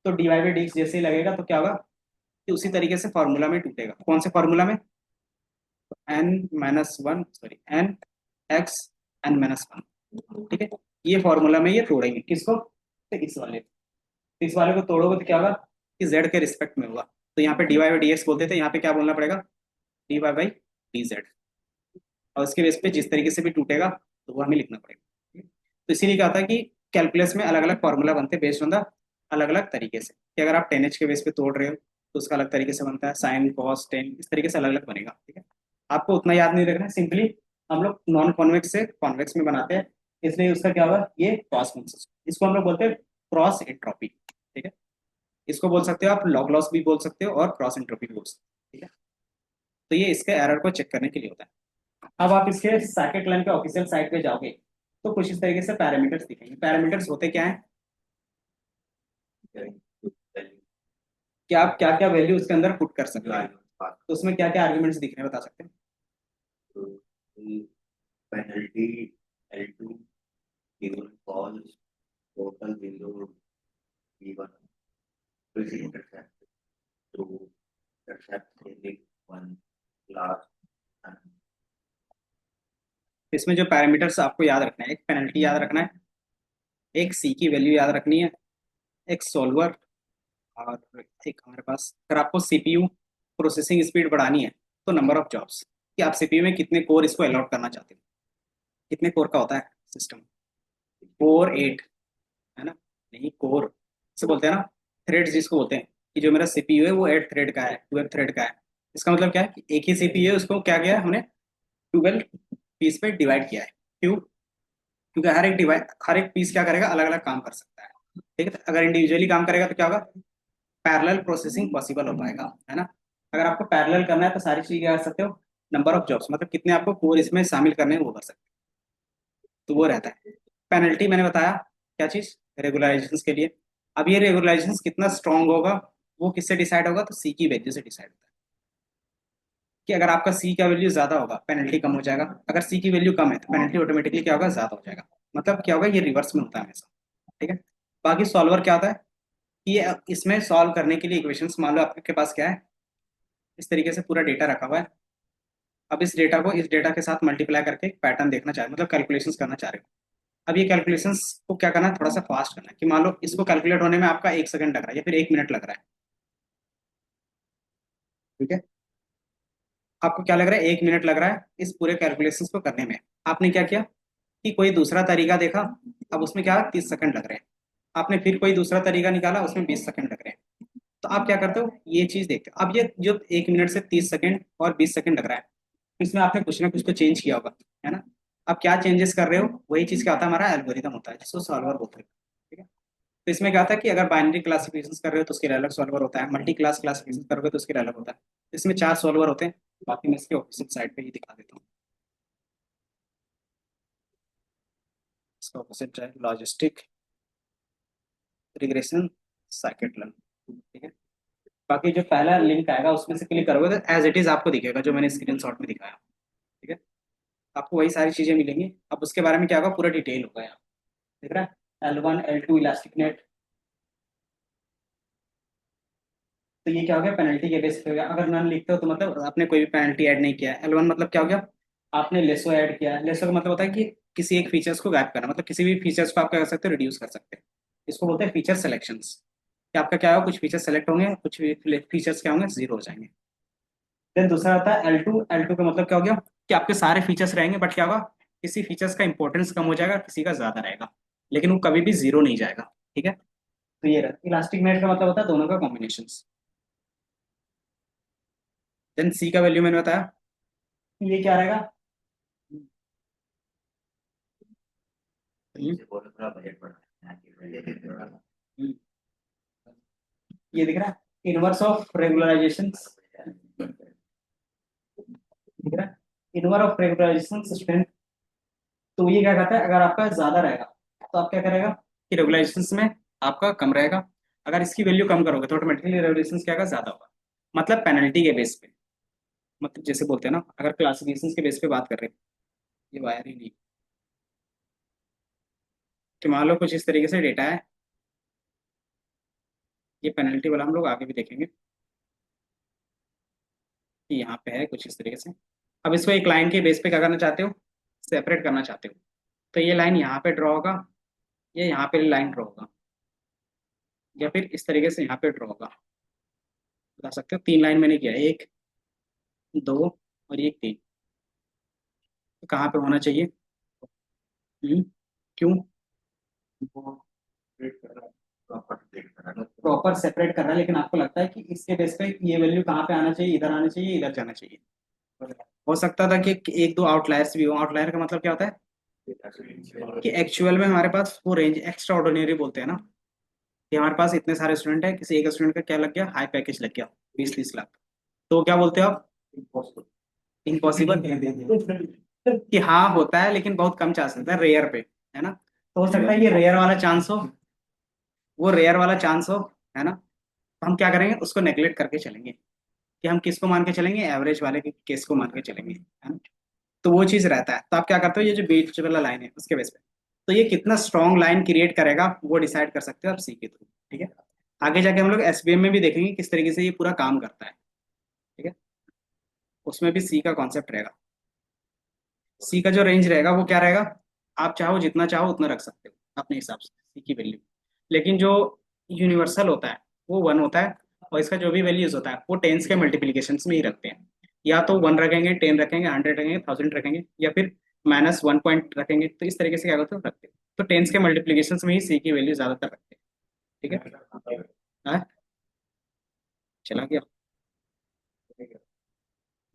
[SPEAKER 1] तो डी बाई डी एक्स जैसे ही लगेगा तो क्या होगा कि उसी तरीके से फॉर्मूला में टूटेगा। कौन से फॉर्मूला में, N minus one, sorry N X N minus one, ठीक है। ये फॉर्मूला में ये तोड़ेंगे किसको, तो इस वाले को। तो इस वाले को तोड़ोगे तो क्या होगा कि जेड के रिस्पेक्ट में होगा। तो यहाँ पे D Y by D X बोलते थे, यहाँ पे क्या बोलना पड़ेगा, D Y by D Z. और उसके बेस पे जिस तरीके से भी टूटेगा तो वो हमें लिखना पड़ेगा। तो इसीलिए क्या होता है कि कैलकुलस में अलग अलग फॉर्मूला बनते हैं बेस्ड ऑन द अलग अलग तरीके से, कि अगर आप 10h के बेस पे तोड़ रहे हो तो उसका अलग तरीके से बनता है, साइन कॉस टेन इस तरीके से अलग अलग बनेगा, ठीक है। आपको उतना याद नहीं रखना है, सिंपली हम लोग नॉन कॉन्वेक्स से कॉन्वेक्स में बनाते हैं, इसलिए उसका क्या होगा, ये क्रॉस फंक्शन, इसको हम लोग बोलते हैं क्रॉस एंट्रोपी, ठीक है। इसको बोल सकते हो आप लॉग लॉस भी बोल सकते हो और क्रॉस एंट्रोपी भी बोल सकते हो, ठीक है। तो ये इसके एरर को चेक करने के लिए होता है। अब आप इसके साइकिट लाइन के ऑफिशियल साइट पे जाओगे तो कुछ इस तरीके से पैरामीटर्स दिखेंगे। पैरामीटर्स होते क्या है कि आप क्या क्या वैल्यू उसके अंदर पुट कर सकते हैं। तो उसमें क्या क्या आर्ग्यूमेंट्स दिख रहे हैं बता सकते हैं।
[SPEAKER 2] Penalty, L2, given false, total zero, given intercept, to intercept saving one last and
[SPEAKER 1] इसमें जो पैरामीटर्स आपको याद रखना है, एक पेनल्टी याद रखना है, एक सी की वैल्यू याद रखनी है, एक सॉल्वर, और एक हमारे पास अगर आपको सीपीयू प्रोसेसिंग स्पीड बढ़ानी है तो नंबर ऑफ जॉब्स, कि आप सीपीयू में कितने कोर इसको अलॉट करना चाहते हो। कितने कोर का होता है सिस्टम, कोर 8, है ना, नहीं कोर से बोलते हैं ना, थ्रेड्स जिसको बोलते हैं, कि जो मेरा सीपीयू है वो 8 थ्रेड का है, 12 थ्रेड का है। इसका मतलब क्या है कि एक ही सीपीयू है, उसको क्या किया है हमने, 12 पीस पे डिवाइड किया है। क्यों, क्योंकि हर एक पीस क्या करेगा, अलग अलग काम कर सकता है, ठीक है। अगर इंडिविजुअली काम करेगा तो क्या होगा, पैरेलल प्रोसेसिंग पॉसिबल हो पाएगा, है ना। अगर आपको पैरेलल करना है तो सारी चीज क्या कर सकते हो, नंबर ऑफ जॉब्स मतलब कितने आपको कोर इसमें शामिल करने हैं वो कर सकते हो, तो वो रहता है। पेनल्टी मैंने बताया क्या चीज, रेगुलराइजेशन के लिए। अब ये रेगुलराइजेशन कितना स्ट्रांग होगा वो किससे डिसाइड होगा, तो सी की वैल्यू से डिसाइड होता है। कि अगर आपका सी का वैल्यू ज्यादा होगा पेनल्टी कम हो जाएगा, अगर सी की वैल्यू कम है तो पेनल्टी ऑटोमेटिकली क्या होगा, ज्यादा हो जाएगा। मतलब क्या होगा, ये रिवर्स में होता है हमेशा, ठीक है। बाकी सॉल्वर क्या होता है कि ये इसमें सॉल्व करने के लिए इक्वेशंस, मान लो आपके पास क्या है, इस तरीके से पूरा डेटा रखा हुआ है। अब इस डेटा को इस डेटा के साथ मल्टीप्लाई करके पैटर्न देखना चाह रहे हो, मतलब कैलकुलेशंस करना चाह रहे हो। अब ये कैलकुलेशंस को क्या करना है, थोड़ा सा फास्ट करना है, कि मान लो इसको कैलकुलेट होने में आपका 1 सेकंड लग रहा है या फिर 1 मिनट लग रहा है, ठीक है। आपको क्या लग रहा है, 1 मिनट लग रहा है इस पूरे कैलकुलेशंस को करने में। आपने क्या किया कि कोई दूसरा तरीका देखा, अब उसमें क्या 30 सेकंड लग रहे हैं। आपने फिर कोई दूसरा तरीका निकाला, उसमें 20 सेकंड लग रहे हैं। तो आप क्या करते हो, ये चीज देखते हो। अब ये जो 1 मिनट से 30 सेकंड और 20 सेकंड लग रहा है, इसमें आपने कुछ ना कुछ तो चेंज किया होगा, है ना। अब क्या चेंजेस कर रहे हो, वही चीज क्या होता है, हमारा एल्गोरिदम होता है जिसको सॉल्वर बोलते हैं, ठीक है। तो इसमें क्या होता है कि अगर बाइनरी क्लासिफिकेशन कर रहे हो तो उसके लिए अलग सॉल्वर होता है, मल्टी क्लास क्लासिफिकेशन करोगे तो उसके लिए अलग होता है। इसमें 4 सॉल्वर होते हैं, बाकी मैं इसके ऑफिशियल साइट पे ही दिखा देता हूँ। इसका ऑपोजिट है लॉजिस्टिक रिग्रेशन साइकिट, ठीक है। बाकी जो पहला लिंक आएगा उसमें से क्लिक करोगे तो एज इट इज आपको दिखेगा जो मैंने स्क्रीनशॉट में दिखाया, ठीक है। आपको वही सारी चीजें मिलेंगी। अब उसके बारे में क्या होगा, पूरा डिटेल होगा यहाँ, दिख रहा है, L1 L2 इलास्टिक नेट। तो ये क्या हो गया, पेनल्टी के बेस पे हो गया। अगर नन लिखते हो तो मतलब आपने कोई भी पेनल्टी ऐड नहीं किया है। L1 मतलब क्या हो गया, आपने लेसो ऐड किया है। लेसो का मतलब होता है कि किसी एक फीचर्स को गायब करना, मतलब किसी भी फीचर्स को आप क्या कर सकते हो, रिड्यूस कर सकते हैं। इसको बोलते हैं फीचर सिलेक्शंस, कि आपका क्या होगा, कुछ फीचर सेलेक्ट होंगे, कुछ फीचर्स क्या होंगे, जीरो हो जाएंगे। देन दूसरा आता है L2। L2 का मतलब क्या हो गया कि आपके सारे फीचर्स रहेंगे, बट क्या होगा, किसी फीचर्स का इंपॉर्टेंस कम हो जाएगा, किसी का ज्यादा रहेगा, लेकिन वो कभी भी जीरो नहीं जाएगा, ठीक है। तो ये रहा इलास्टिक नेट का मतलब होता है दोनों का कॉम्बिनेशन। देन सी का वैल्यू मैंने बताया, ये क्या रहेगा,
[SPEAKER 2] से बोलो थोड़ा बजट बढ़ाना है,
[SPEAKER 1] ये दिख रहा है इनवर्स ऑफ रेगुलराइजेशन, दिख रहा है इनवर्स ऑफ रेगुलराइजेशन स्ट्रेंथ। तो ये क्या कहता है, अगर आपका ज्यादा रहेगा तो आप क्या करेगा कि रेगुलेशंस में आपका कम रहेगा। अगर इसकी वैल्यू कम करोगे तो ऑटोमेटिकली रेगुलेशंस क्या होगा, ज्यादा होगा। मतलब पेनल्टी के बेस पे, मतलब जैसे बोलते हैं ना, अगर क्लासिफिकेशंस के बेस पे बात कर रहे हैं, ये वायर ही नहीं, कि मान लो कुछ इस तरीके से डेटा है, ये पेनल्टी वाला हम लोग आगे भी देखेंगे कि यहाँ पे है कुछ इस तरीके से। अब इसको एक लाइन के बेस पे क्या करना चाहते हो, सेपरेट करना चाहते हो, तो ये लाइन यहाँ पे ड्रॉ होगा, ये यहाँ पे लाइन ड्रॉ होगा, या फिर इस तरीके से यहाँ पे ड्रॉ होगा। बता सकते हो, तीन लाइन मैंने किया, एक, दो और ये तीन। तो कहाँ पे होना चाहिए? क्यों?
[SPEAKER 2] वो ट्रीट कर रहा है, प्रॉपर ट्रीट कर रहा है।
[SPEAKER 1] प्रॉपर सेपरेट कर रहा है, लेकिन आपको लगता है कि इसके बेस पे ये वैल्यू कहाँ पे आना चाहिए, इधर आना चाहिए, इधर जाना चाहिए। हो सकता था कि एक दो आउटलायर्स भी हो। आउटलायर का मतलब क्या होता है कि एक्चुअल में हमारे पास वो रेंज एक्स्ट्रा ऑर्डिनरी बोलते हैं ना, कि हमारे पास इतने सारे स्टूडेंट हैं, किसी एक स्टूडेंट का क्या लग गया, हाई पैकेज लग गया 20-30 लाख। तो क्या बोलते हो आप, इम्पॉसिबल। कि हाँ होता है, लेकिन बहुत कम चांस होता है, रेयर पे, है ना। तो हो सकता है ये रेयर वाला चांस हो, वो रेयर वाला चांस हो, है ना। तो हम क्या करेंगे, उसको नेग्लेक्ट करके चलेंगे, कि हम किसको मान के चलेंगे, एवरेज वाले के केस को मान के चलेंगे, है ना। तो वो चीज रहता है। तो आप क्या करते हो, ये जो बीच वाला लाइन है उसके बेस पे, तो ये कितना स्ट्रॉन्ग लाइन क्रिएट करेगा वो डिसाइड कर सकते हो आप सी के थ्रू। ठीक है। आगे जाके हम लोग एसबीएम में भी देखेंगे किस तरीके से ये पूरा काम करता है। ठीक है। उसमें भी सी का कॉन्सेप्ट रहेगा। सी का जो रेंज रहेगा वो क्या रहेगा, आप चाहो जितना चाहो उतना रख सकते हो अपने हिसाब से सी की वैल्यू। लेकिन जो यूनिवर्सल होता है वो वन होता है, और इसका जो भी वैल्यूज होता है वो टेंस के मल्टीप्लीकेशन में ही रखते हैं। या तो वन रखेंगे, 10 रखेंगे, 100 रखेंगे, 1000 रखेंगे, या फिर -1 पॉइंट रखेंगे। तो इस तरीके से क्या करते हो, रखते हो। तो टेंस के मल्टीप्लीकेशन में ही सी की वैल्यू ज्यादातर रखते हैं। ठीक है। हाँ, चला गया।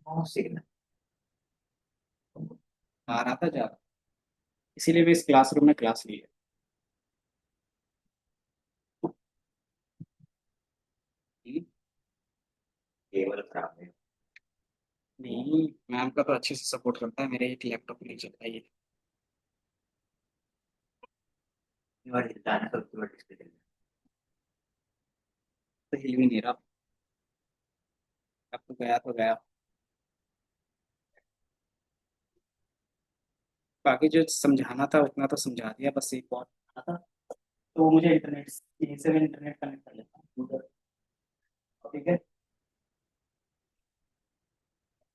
[SPEAKER 2] हाँ, सिग्नल।
[SPEAKER 1] आ रहा था, जा रहा, इसीलिए भी इस क्लासरूम में क्लास ली है।
[SPEAKER 2] केबल खराब है।
[SPEAKER 1] नहीं, मैम का तो अच्छे से सपोर्ट करता है, मेरे एक लैपटॉप नहीं चल रहा है ये।
[SPEAKER 2] और हिलता है ना, तो उसके बाद डिस्प्ले चलता
[SPEAKER 1] तो हिल भी नहीं रहा। अब तो गया तो गया। बाकी जो समझाना था उतना तो समझा दिया, बस एक और था। तो मुझे इंटरनेट, यहीं से मैं इंटरनेट कनेक्ट कर लेता हूँ। ठीक है।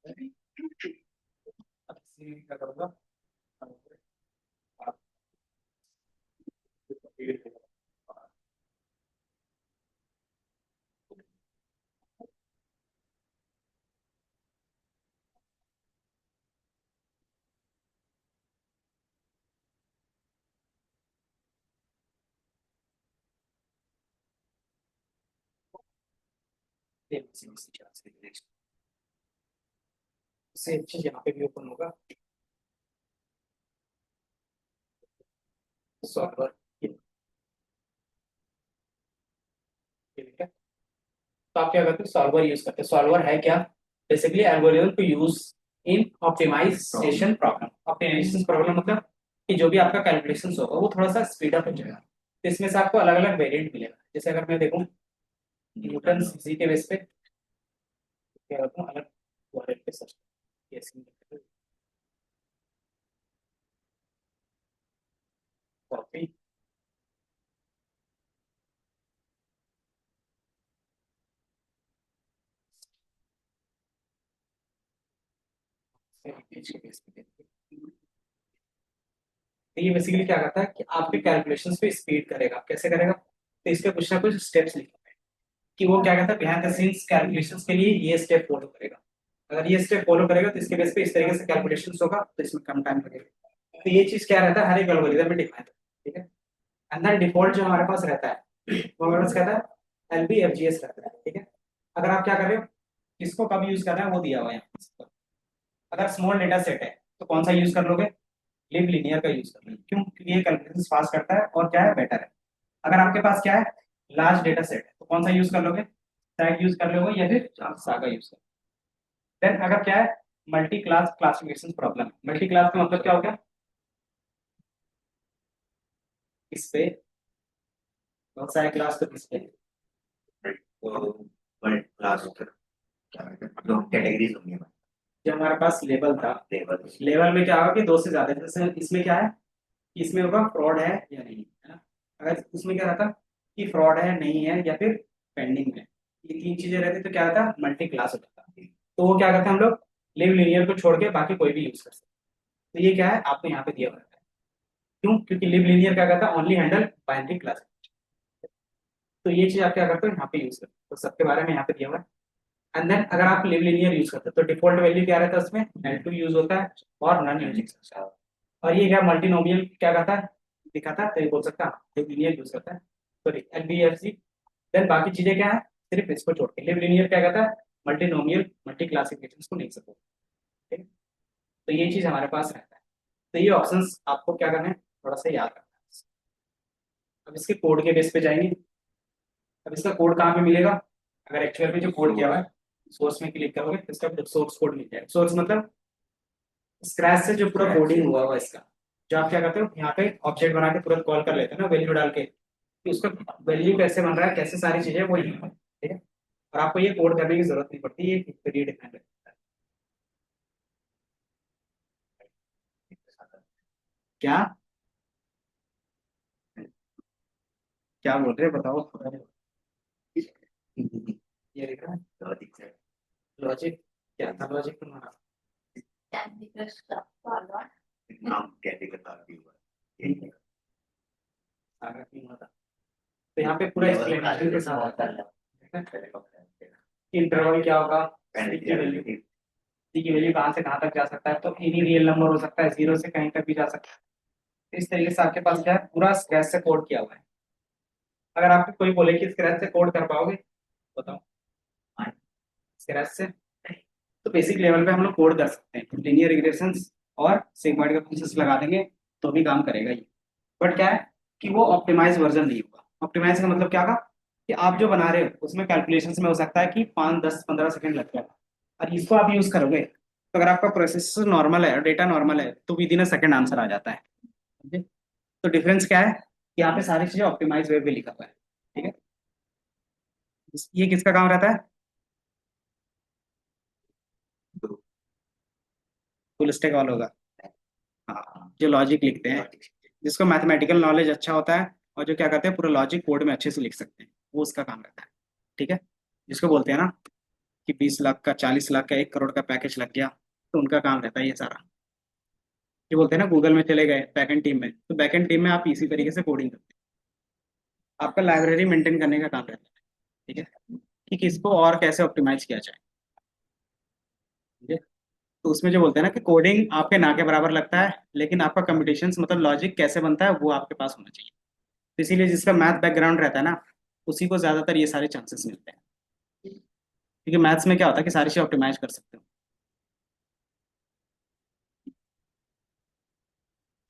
[SPEAKER 1] अब इसी में क्या करूँगा, सेम चीज यहाँ पे भी ओपन होगा, सॉल्वर। ठीक है। तो आप क्या करते हो, सॉल्वर यूज करते हैं। सॉल्वर है क्या, basically algorithm to use in optimization problem. Optimization problem मतलब कि जो भी आपका कैलकुलेशन होगा वो थोड़ा सा स्पीड अप हो जाएगा। तो इसमें से आपको अलग अलग वेरिएंट मिलेगा। जैसे अगर मैं देखूं न्यूटन सी के बेस पे क्या करता हूँ, अलग वेरिएंट पे सर्च कॉपी, इमेज के बेस पे देखते हैं। तो ये बेसिकली क्या करता है कि आपके कैलकुलेशंस पे स्पीड करेगा। कैसे करेगा, तो इसके कुछ ना कुछ स्टेप्स लिखे हैं कि वो क्या कहता है, बिहाइंड द सीन्स कैलकुलेशंस के लिए ये स्टेप फॉलो करेगा। अगर ये स्टेप फॉलो करेगा तो इसके बेस पे इस तरीके से कैलकुलेशंस होगा, तो इसमें कम टाइम लगेगा। तो ये चीज क्या रहता है, हर एक एल्गोरिथम में डिफाइन है। ठीक है। अंदर डिफॉल्ट जो हमारे पास रहता है वो हमारे पास कहता है LBFGS रहता है। ठीक है। अगर आप क्या कर रहे हो, किसको कब यूज करना है वो दिया हुआ है यहाँ पर। अगर स्मॉल डेटा सेट है तो कौन सा यूज कर लोगे, लिव लिनियर का यूज कर लो। क्यों, क्योंकि ये कैलकुलेशन फास्ट करता है और क्या है, बेटर है। अगर आपके पास क्या है, लार्ज डेटा सेट है, तो कौन सा यूज कर लोगे, सैग यूज कर लोगे या फिर सागा यूज कर। देन अगर क्या है, multi class classification problem. Multi class का मतलब क्या हो गया, किस पे? बहुत सारे क्लास तो किस पे?
[SPEAKER 2] तो बड़े क्लास होकर क्या कहते हैं, जो कैटेगरीज होंगी हमारे
[SPEAKER 1] जो हमारे पास लेवल था,
[SPEAKER 2] लेवल।
[SPEAKER 1] लेवल में क्या होगा कि दो से ज्यादा, जैसे इसमें क्या है कि इसमें होगा फ्रॉड है या नहीं, है ना। अगर उसमें क्या रहता कि फ्रॉड है नहीं है या फिर पेंडिंग में, ये तीन चीजें रहती तो क्या रहता, मल्टी क्लास हो जाता। तो वो क्या करते हैं हम लोग, लिव लिनियर को छोड़ के बाकी कोई भी यूज कर सकते हैं। तो ये क्या है आपको यहाँ पे दिया हुआ है। क्यों? क्योंकि लिव लिनियर क्या करता है, ओनली हैंडल बाइनरी क्लास। तो ये चीज आप क्या करते हो यहाँ पे यूज करते हो, तो सबके बारे में यहाँ पे दिया हुआ है। एंड देन अगर आप लिव लिनियर यूज करते हो तो डिफॉल्ट वैल्यू क्या रहता है उसमें, L2 यूज होता है और नन यूज होता है। और ये क्या मल्टीनोमियल क्या करता है, दिखाता है, तो ये बोल सकता है लिव लिनियर यूज करता है, सॉरी LBFC। देन बाकी चीजें क्या है, सिर्फ इसको छोड़ के लिव लिनियर क्या करता है, मल्टीनोमियल मल्टी क्लासिफिकेशन को नहीं सपोर्ट। ठीक है, तो ये चीज हमारे पास रहता है। तो ये ऑप्शंस आपको क्या करना है, थोड़ा सा याद रखना है। अब इसके कोड के बेस पे जाएंगे। अब इसका कोड कहाँ पे मिलेगा, अगर एक्चुअल में जो कोड किया हुआ है सोर्स में क्लिक करोगे तो इसका सोर्स कोड मिल जाएगा। सोर्स मतलब स्क्रैच से जो पूरा कोडिंग हुआ हुआ इसका, जो आप क्या करते हो यहाँ पे ऑब्जेक्ट बना के तुरंत कॉल कर लेते हो ना वैल्यू डाल के, कि उसका वैल्यू कैसे बन रहा है, कैसे सारी चीजें वो ही है। ठीक है, और आपको ये कोड करने की जरूरत नहीं पड़ती, ये प्री डिफाइंड रहता है। क्या क्या बोल रहे हैं बताओ। ये लिख रहा है
[SPEAKER 2] लॉजिक से
[SPEAKER 1] लॉजिक, क्या था लॉजिक तुम्हारा?
[SPEAKER 2] नाम कैसे करता है
[SPEAKER 1] सारा क्यों होता, तो यहाँ पे पूरा एक्सप्लेनेशन के साथ आता है कि इंटरवल क्या होगा, सी की वैल्यू, सी की वैल्यू कहाँ से कहाँ तक जा सकता है, तो एनी रियल नंबर हो सकता है, जीरो से कहीं तक भी जा सकता है। तो इस तरीके से आपके पास क्या है, पूरा स्क्रैच से कोड किया हुआ है। अगर आपको कोई बोले कि स्क्रैच से कोड कर पाओगे, बताओ। स्क्रैच से तो बेसिक लेवल पे हम लोग कोड कर सकते हैं, लीनियर रिग्रेशंस और सिग्मॉइड का फंक्शंस लगा देंगे तो भी काम करेगा ये। बट क्या है कि वो ऑप्टिमाइज वर्जन नहीं होगा। ऑप्टिमाइज का मतलब क्या होगा कि आप जो बना रहे हो उसमें कैलकुलेशंस में हो सकता है कि 5 10 15 सेकंड लग जाए, और इसको आप यूज करोगे तो अगर आपका प्रोसेस नॉर्मल है और डेटा नॉर्मल है तो within a second answer आ जाता है। समझे? तो डिफरेंस क्या है कि यहाँ पे सारी चीजें ऑप्टिमाइज वे पे लिखा हुआ है। ठीक है, ये किसका काम रहता है, फुल स्टैक वालों होगा। हाँ, जो लॉजिक लिखते हैं, जिसको मैथमेटिकल नॉलेज अच्छा होता है और जो क्या करते हैं पूरा लॉजिक कोड में अच्छे से लिख सकते हैं, वो उसका काम रहता है। ठीक है, जिसको बोलते हैं ना कि 20 लाख का 40 लाख का 1 करोड़ का पैकेज लग गया, तो उनका काम रहता है ये सारा। ये बोलते हैं ना गूगल में चले गए बैकएंड टीम में, तो बैकएंड टीम में आप इसी तरीके से कोडिंग करते हैं, आपका लाइब्रेरी मेंटेन करने का काम रहता है। ठीक है, कि किसको और कैसे ऑप्टिमाइज किया जाए। ठीक है, तो उसमें जो बोलते हैं ना कि कोडिंग आपके ना के बराबर लगता है, लेकिन आपका कंप्यूटेशन मतलब लॉजिक कैसे बनता है वो आपके पास होना चाहिए। तो इसीलिए जिसका मैथ बैकग्राउंड रहता है ना उसी को ज्यादातर ये सारे चांसेस मिलते हैं, क्योंकि मैथ्स में क्या होता है कि सारी चीज ऑप्टिमाइज कर सकते हो।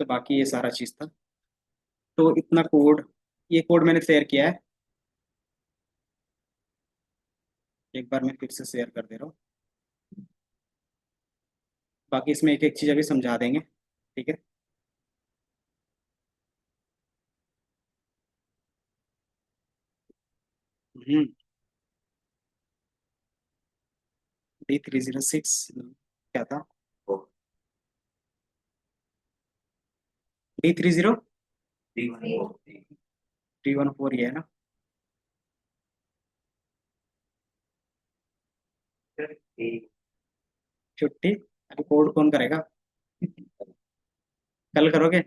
[SPEAKER 1] तो बाकी ये सारा चीज था, तो इतना कोड, ये कोड मैंने शेयर किया है, एक बार मैं फिर से शेयर कर दे रहा हूँ। बाकी इसमें एक एक चीज अभी समझा देंगे। ठीक है, हम्म, D306 क्या था, D30 314 ये है ना। छुट्टी, अभी कोड कौन करेगा, कल करोगे,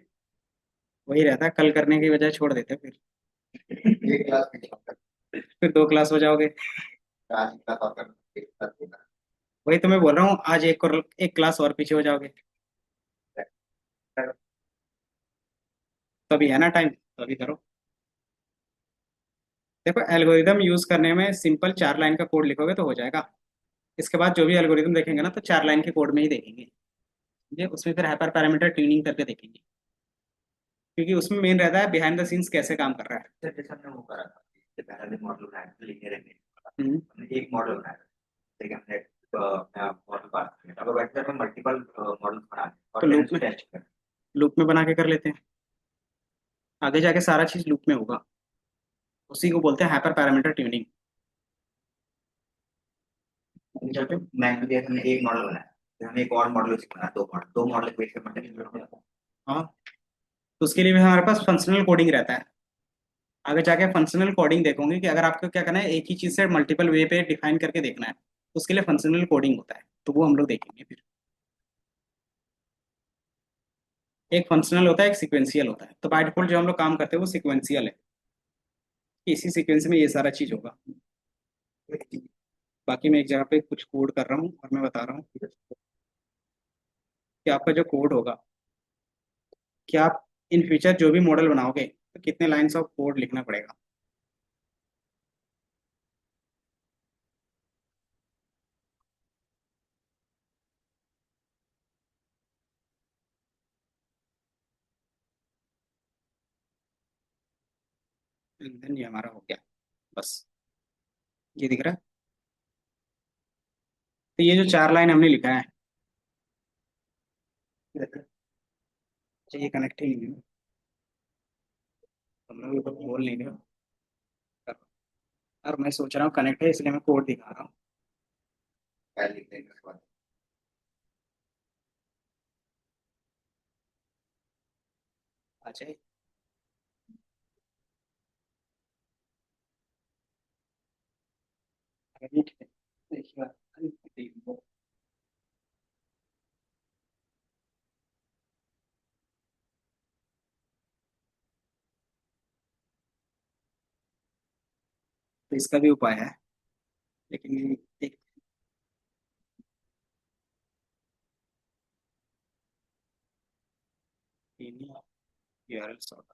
[SPEAKER 1] वही रहता है, कल करने की बजाय छोड़ देते हैं फिर 2 क्लास हो जाओगे। वही तो मैं बोल रहा हूँ, आज एक क्लास और पीछे हो जाओगे। तो अभी है ना टाइम, तो अभी करो। देखो एल्गोरिदम यूज करने में सिंपल 4 लाइन का कोड लिखोगे तो हो जाएगा। इसके बाद जो भी एल्गोरिदम देखेंगे ना तो 4 लाइन के कोड में ही देखेंगे। ये उसमें फिर हाइपर पैरामीटर ट्यूनिंग करके देखेंगे, क्योंकि उसमें मेन रहता है बिहाइंड द सीन्स कैसे काम कर रहा है।
[SPEAKER 2] जैसे हमने वो करा था, इससे पहले मॉडल बनाया था लिनियर
[SPEAKER 1] हम्म,
[SPEAKER 2] हमने एक मॉडल बनाया था, ठीक है, हमने मॉडल पास किया, अब वेक्टर में मल्टीपल मॉडल बनाए
[SPEAKER 1] तो
[SPEAKER 2] और फिर उसको टेस्ट किया।
[SPEAKER 1] लूप में बना के कर लेते हैं। आगे जाके सारा चीज लूप में होगा। उसी को बोलते हैं हाइपर पैरामीटर ट्यूनिंग।
[SPEAKER 2] जब मैंने दिया हमने एक मॉडल बनाया, फिर हमें एक और मॉडल उससे बनाया, दो मॉडल को एक से मल्टीप्लाई करना।
[SPEAKER 1] हाँ, तो उसके लिए भी हमारे पास फंक्शनल कोडिंग रहता है। आगे जाके फंक्शनल कोडिंग देखोगे कि अगर आपको क्या करना है, एक ही चीज से मल्टीपल वे पे डिफाइन करके देखना है, तो उसके लिए फंक्शनल कोडिंग होता है, तो वो हम लोग देखेंगे फिर। एक फंक्शनल होता है, एक सिक्वेंशियल होता है। तो बाय डिफॉल्ट जो हम लोग काम करते हैं वो सिक्वेंशियल है, कि इसी सीक्वेंस में ये सारा चीज होगा। बाकी मैं एक जगह पे कुछ कोड कर रहा हूँ और मैं बता रहा हूँ कि आपका जो कोड होगा, कि आप इन फ्यूचर जो भी मॉडल बनाओगे तो कितने लाइंस ऑफ कोड लिखना पड़ेगा। देन ये हमारा हो गया, बस ये दिख रहा है। तो ये जो 4 लाइन हमने लिखा है, तो ये कनेक्ट ही नहीं है, हम लोग ये तो बोल नहीं रहे हो। और मैं सोच रहा हूँ कनेक्ट है, इसलिए मैं कोड दिखा रहा हूँ।
[SPEAKER 2] पहले लिख देंगे उसके बाद।
[SPEAKER 1] अच्छा, देखिए, तो इसका भी उपाय है, लेकिन एक यूआरएल सॉर्ट।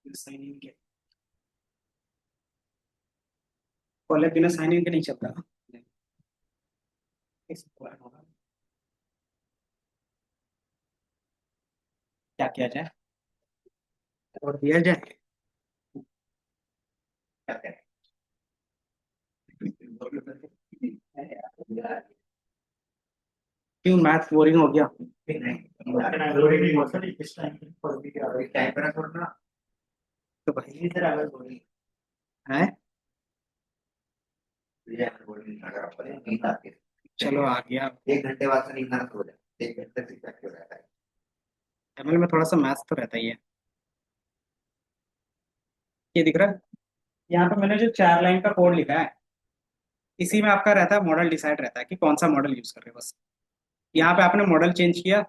[SPEAKER 1] साइन इन के कॉलेज बिना साइन इन के नहीं चलता। क्या किया जाए और दिया जाए।
[SPEAKER 2] क्या करें?
[SPEAKER 1] क्यों, मैथ बोरिंग हो गया?
[SPEAKER 2] नहीं, इस टाइम पर छोड़ना।
[SPEAKER 1] तो भाई
[SPEAKER 2] इधर अगर बोली,
[SPEAKER 1] है,
[SPEAKER 2] अगर बोली अगर आपको नींद आती है,
[SPEAKER 1] चलो आ गया।
[SPEAKER 2] 1 घंटे बाद से नींद आना शुरू हो जाए, 1 घंटे तक इफेक्टिव रहता है।
[SPEAKER 1] एमएल में थोड़ा सा मैथ्स तो रहता ही है। ये दिख रहा है, यहाँ पे मैंने जो 4 लाइन का कोड लिखा है, इसी में आपका रहता है मॉडल डिसाइड रहता है कि कौन सा मॉडल यूज कर रहे हो बस। यहाँ पे आपने मॉडल चेंज किया,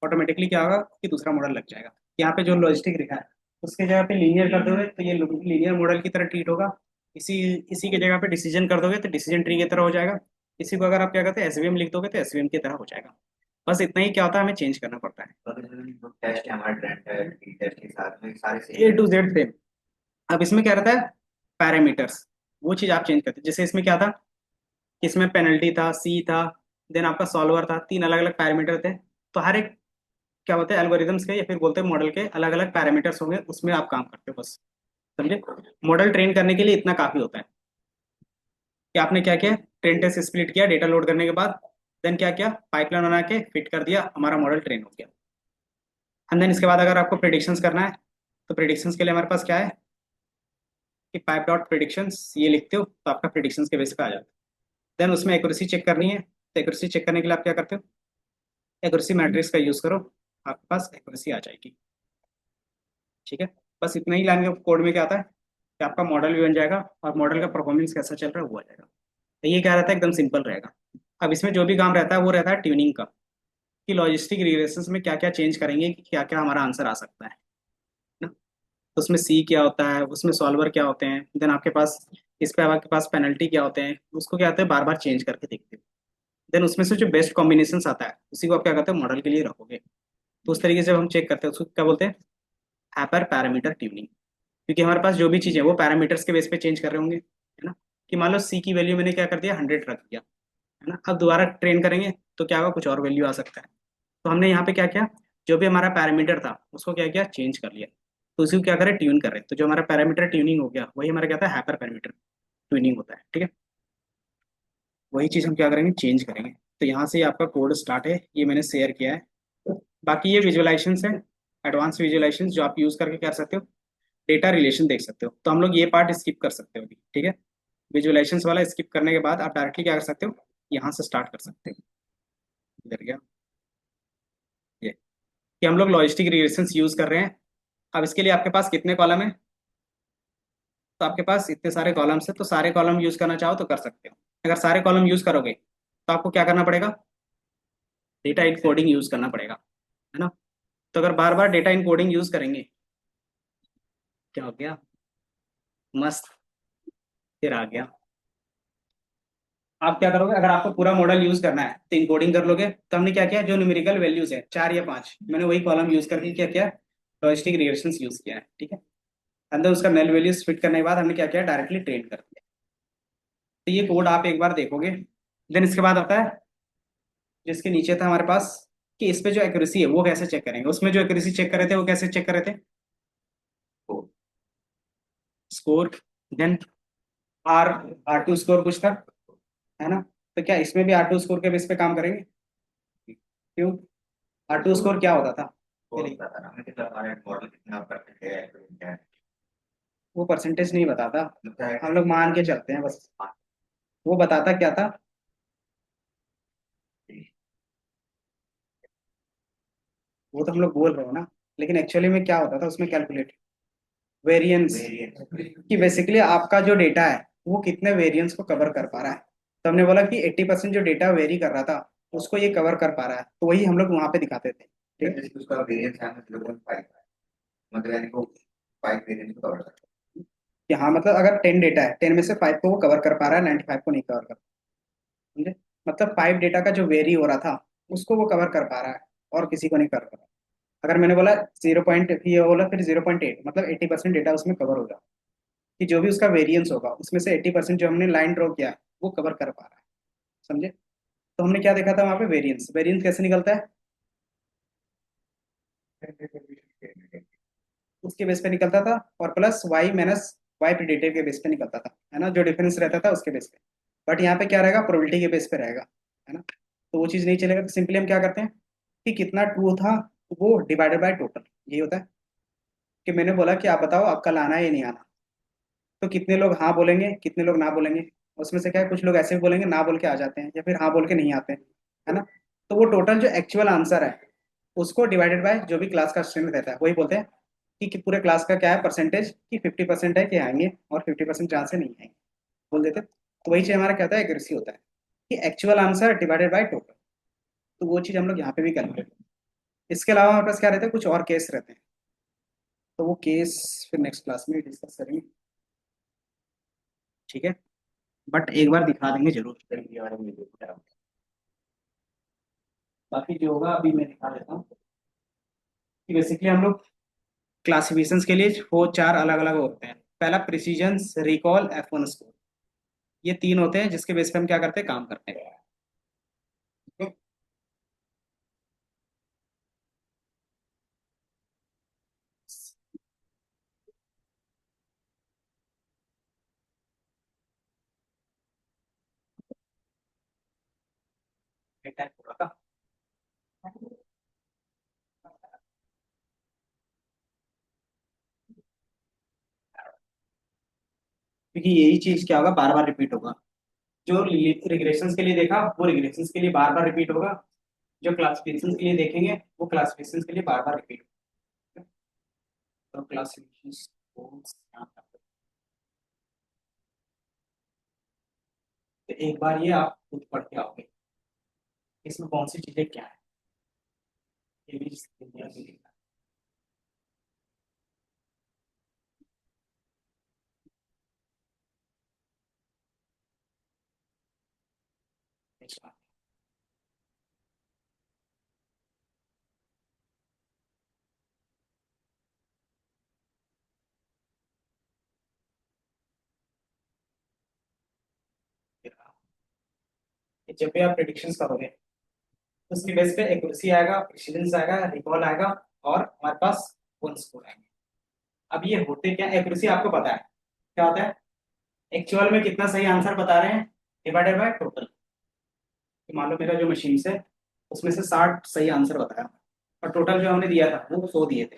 [SPEAKER 1] ऑटोमेटिकली क्या होगा कि दूसरा मॉडल लग जाएगा। यहाँ पे जो लॉजिस्टिक लिखा है उसके जगह पे लीनियर कर दोगे तो ये लीनियर मॉडल की तरह ट्रीट होगा। इसी इसी की जगह पे डिसीजन कर दोगे तो डिसीजन ट्री की तरह हो जाएगा। इसी को अगर आप क्या कहते हैं एसवीएम लिख दोगे तो एसवीएम की तरह हो जाएगा। बस इतना ही क्या होता है, हमें चेंज करना पड़ता है।
[SPEAKER 2] तो टेस्ट है हमारा, ट्रेंड है, टेस्ट के साथ में सारे
[SPEAKER 1] ए
[SPEAKER 2] सेम है।
[SPEAKER 1] To Z same. अब इसमें क्या रहता है, पैरामीटर्स, वो चीज आप चेंज करते हैं। जैसे इसमें क्या था, इसमें पेनल्टी था, सी था, देन आपका सॉल्वर था, 3 अलग अलग पैरामीटर थे। तो हर एक क्या बोलते हैं एल्गोरिदम्स के या फिर बोलते हैं मॉडल के अलग अलग पैरामीटर्स होंगे, उसमें आप काम करते हो बस। समझे? मॉडल ट्रेन करने के लिए इतना काफी होता है कि आपने क्या किया, ट्रेन टेस्ट स्प्लिट किया डेटा लोड करने के बाद, देन क्या किया, पाइपलाइन बना के फिट कर दिया, हमारा मॉडल ट्रेन हो गया। एंड देन इसके बाद अगर आपको प्रिडिक्शंस करना है, तो प्रिडिक्शंस के लिए हमारे पास क्या है कि पाइप डॉट प्रिडिक्शंस, ये लिखते हो तो आपका प्रिडिक्शंस के बेस पे आ जाता है। देन उसमें एक्यूरेसी चेक करनी है, तो एक्यूरेसी चेक करने के लिए आप क्या करते हो, एक्यूरेसी मैट्रिक्स का यूज करो, आपके पास एक्यूरेसी आ जाएगी। ठीक है, बस इतना ही लाइन के कोड में क्या आता है कि आपका मॉडल भी बन जाएगा और मॉडल का परफॉर्मेंस कैसा चल रहा है वो आ जाएगा। तो ये क्या रहता है, एकदम सिंपल रहेगा। अब इसमें जो भी काम रहता है वो रहता है ट्यूनिंग का, कि लॉजिस्टिक रिग्रेशंस में क्या क्या चेंज करेंगे कि क्या क्या हमारा आंसर आ सकता है ना। तो उसमें सी क्या होता है, उसमें सॉल्वर क्या होते हैं, देन आपके पास इस पे आपके पास पेनल्टी क्या होते हैं, उसको क्या होता है बार बार चेंज करके देखते हो। देन उसमें से जो बेस्ट कॉम्बिनेशन आता है उसी को आप क्या करते हो मॉडल के लिए रखोगे। तो उस तरीके से हम चेक करते हैं, उसको क्या बोलते हैं, हाइपर पैरामीटर ट्यूनिंग। क्योंकि हमारे पास जो भी चीज़ है वो पैरामीटर्स के बेस पे चेंज कर रहे होंगे, है ना। कि मान लो सी की वैल्यू मैंने क्या कर दिया 100 रख दिया, है ना। अब दोबारा ट्रेन करेंगे तो क्या होगा, कुछ और वैल्यू आ सकता है। तो हमने यहाँ पे क्या किया, जो भी हमारा पैरामीटर था उसको क्या किया, चेंज कर लिया। तो उसी को क्या करें, ट्यून कर रहे हैं। तो जो हमारा पैरामीटर ट्यूनिंग हो गया वही हमारा क्या था, हाइपर पैरामीटर ट्यूनिंग होता है। ठीक है, वही चीज़ हम क्या करेंगे, चेंज करेंगे। तो यहाँ से आपका कोड स्टार्ट है, ये मैंने शेयर किया है। बाकी ये विजुअलाइजेशंस है, एडवांस विजुअलाइजेशंस जो आप यूज़ करके कर सकते हो, डेटा रिलेशन देख सकते हो। तो हम लोग ये पार्ट स्किप कर सकते हो अभी, ठीक है। विजुअलाइजेशंस वाला स्किप करने के बाद आप डायरेक्टली क्या कर सकते हो, यहाँ से स्टार्ट कर सकते हो। इधर गया ये, कि हम लोग लॉजिस्टिक रिलेशंस यूज कर रहे हैं। अब इसके लिए आपके पास कितने कॉलम है, तो आपके पास इतने सारे कॉलम्स है, तो सारे कॉलम यूज करना चाहो तो कर सकते हो। अगर सारे कॉलम यूज करोगे तो आपको क्या करना पड़ेगा, डेटा इनकोडिंग यूज करना पड़ेगा, है ना। तो अगर बार बार डेटा इनकोडिंग यूज करेंगे, क्या हो गया, मस्त, फिर आ गया। आप क्या करोगे, अगर आपको पूरा मॉडल यूज करना है तो इनकोडिंग कर लोगे। तो हमने क्या किया, जो न्यूमेरिकल वैल्यूज है 4 या 5, मैंने वही कॉलम यूज करके क्या किया, लॉजिस्टिक रिलेशंस यूज किया है। ठीक है, अंदर उसका नल वैल्यूज फिट करने के बाद हमने क्या किया, डायरेक्टली ट्रेन कर दिया। तो ये कोड आप एक बार देखोगे। देन इसके बाद आता है जिसके नीचे था हमारे पास, कि इस पे जो एक्यूरेसी है वो कैसे चेक करेंगे। उसमें जो एक्यूरेसी चेक कर रहे थे वो कैसे चेक कर रहे थे, score, then are, R2 score कुछ था, है ना। तो क्या इसमें भी R2 स्कोर के बेस पे काम करेंगे, क्यों, R2 स्कोर क्या होता था,
[SPEAKER 2] वो बताता ना, हमें कितना हमारे मॉडल कितना परफेक्ट है, क्या है।
[SPEAKER 1] वो परसेंटेज नहीं बताता,
[SPEAKER 2] लगता है
[SPEAKER 1] हम लोग मान के चलते हैं बस। वो बताता क्या था, वो तो हम लोग बोल रहे हो ना, लेकिन एक्चुअली में क्या होता था उसमें, कैलकुलेट वेरिएंस,
[SPEAKER 2] वेरिएंस।
[SPEAKER 1] कि बेसिकली आपका जो डेटा है वो कितने वेरिएंस को कवर कर पा रहा है। तो हमने बोला कि 80% जो डेटा वेरी कर रहा था उसको ये कवर कर पा रहा है, तो वही हम लोग वहां पे दिखाते थे। ठीक है,
[SPEAKER 2] जैसे उसका वेरिएंस है 0.5, मतलब यानी को 5 वेरिएंस को कवर करता
[SPEAKER 1] कि हाँ मतलब अगर 10 डेटा है, 10 में से 5 को वो कवर कर पा रहा है, 95 को नहीं कवर कर, समझे। मतलब 5 डेटा का जो वेरी हो रहा था उसको वो कवर कर पा रहा है, और किसी को नहीं कर पा रहा। अगर मैंने बोला 0. ये बोला फिर 0.8, मतलब 80% डेटा उसमें कवर होगा। कि जो भी उसका वेरिएंस होगा उसमें से 80% जो हमने लाइन ड्रॉ किया है वो कवर कर पा रहा है, समझे। तो हमने क्या देखा था वहां पे, वेरिएंस, वेरिएंस कैसे निकलता है,
[SPEAKER 2] है।
[SPEAKER 1] उसके बेस पे निकलता था, और plus Y minus Y predictor के बेस पे निकलता था, है ना। जो डिफरेंस रहता था उसके बेस पे। बट यहाँ पे क्या रहेगा, प्रोबेबिलिटी के बेस पे रहेगा, है ना। तो वो चीज़ नहीं चलेगा। तो सिंपली हम क्या करते हैं कि कितना ट्रू था वो डिवाइडेड बाय टोटल, ये होता है। कि मैंने बोला कि आप बताओ अब कल आना है या नहीं आना, तो कितने लोग हाँ बोलेंगे, कितने लोग ना बोलेंगे। उसमें से क्या है, कुछ लोग ऐसे भी बोलेंगे ना बोल के आ जाते हैं, या फिर हाँ बोल के नहीं आते हैं, है ना। तो वो टोटल जो एक्चुअल आंसर है उसको डिवाइडेड बाय जो भी क्लास का स्ट्रेंथ रहता है वही बोलते हैं, कि पूरे क्लास का क्या है परसेंटेज, कि 50% है कि आएंगे और 50% चांस है नहीं आएंगे, बोल देते। तो वही चीज हमारा क्या होता है, एक्यूरेसी होता है, कि actual answer divided by total. तो वो चीज हम लोग यहाँ पे भी कैलकुलेट। इसके अलावा हमारे पास क्या रहता है, कुछ और केस रहते हैं, तो वो केस फिर नेक्स्ट क्लास में डिस्कस करेंगे, ठीक है। बट एक बार दिखा देंगे जरूर।
[SPEAKER 2] तरीके वाले में देखता हूँ।
[SPEAKER 1] बाकी जो होगा अभी मैं दिखा देता हूँ, कि बेसिकली हम लोग क्लासिफिकेशंस के लिए वो 4 अलग अलग होते हैं। पहला प्रिसीजन, रिकॉल, F1 स्कोर, ये 3 होते हैं जिसके बेस पे हम क्या करते हैं, काम करते हैं। ठीक है, पूरा का क्योंकि यही चीज क्या होगा, बार बार रिपीट होगा। जो रिग्रेशंस के लिए देखा वो रिग्रेशंस के लिए बार बार रिपीट होगा, जो क्लासिफिकेशन के लिए देखेंगे वो क्लासिफिकेशन के लिए बार बार रिपीट होगा। तो क्लासिफिकेशन, तो एक बार ये आप खुद पढ़ के आओगे इसमें कौन सी चीजें क्या है, ये भी दुनिया की लिखा है। जब भी आप प्रिडिक्शंस करोगे तो उसके बेस पे एक्यूरेसी आएगा, प्रिसीजन आएगा, रिकॉल आएगा, और हमारे पास वन स्कोर आएंगे। अब ये होते क्या, एक्यूरेसी आपको पता है क्या होता है, एक्चुअल में कितना सही आंसर बता रहे हैं डिवाइडेड बाय टोटल। मान लो मेरा जो मशीन है उसमें से 60 सही आंसर बताया, और टोटल जो हमने दिया था वो 100 दिए थे,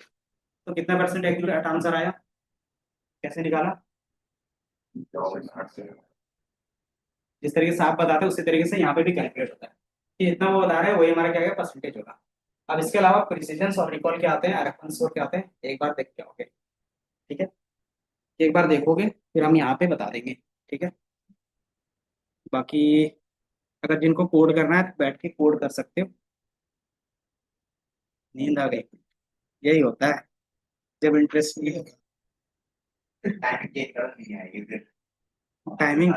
[SPEAKER 1] तो कितना परसेंट एक्यूरेट आंसर आया, कैसे निकाला? जिस तरीके से आप बताते हैं उसी तरीके से यहाँ पे भी कैलकुलेट होता है कि जितना वो बता रहे हैं वही हमारा क्या है, परसेंटेज होगा। अब इसके अलावा प्रिसीजन और रिकॉल क्या आते हैं, रेफरेंस और क्या आते हैं, एक बार देख के आओगे। ठीक है, एक बार देखोगे फिर हम यहाँ पे बता देंगे। ठीक है, बाकी अगर जिनको कोड करना है तो बैठ के कोड कर सकते हो। नींद आ गई, यही होता है जब इंटरेस्ट नहीं होगा।
[SPEAKER 2] टाइमिंग चेंज कर नहीं आएगी फिर।
[SPEAKER 1] टाइमिंग,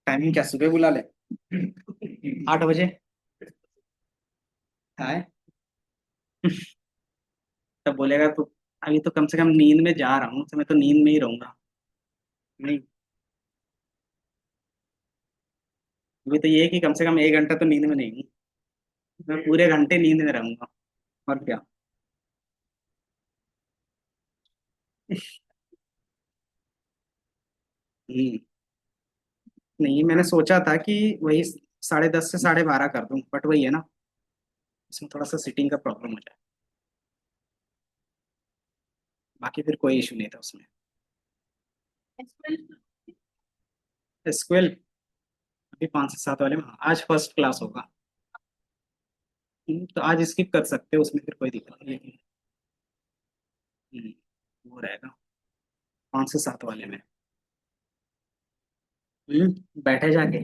[SPEAKER 1] टाइमिंग क्या सुबह बुला ले 8 बजे आए तब बोलेगा तू अभी तो कम से कम नींद में जा रहा हूँ तो मैं तो नींद में ही रहूंगा। नहीं, अभी तो ये है कि कम से कम 1 घंटा तो नींद में नहीं हूँ, मैं पूरे घंटे नींद में रहूंगा। और क्या। हम्म, नहीं मैंने सोचा था कि वही 10:30 से 12:30 कर दूं, बट वही है ना, इसमें थोड़ा सा सीटिंग का प्रॉब्लम हो जाए। बाकी फिर कोई इशू नहीं था उसमें। एसक्यूएल अभी 5 से 7 वाले में, हाँ, आज फर्स्ट क्लास होगा। तो आज स्किप कर सकते हो, उसमें फिर कोई दिक्कत नहीं है। वो रहेगा 5 से 7 वाले में। बैठे जाके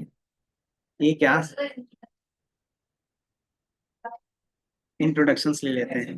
[SPEAKER 1] ये क्या इंट्रोडक्शंस ले लेते हैं।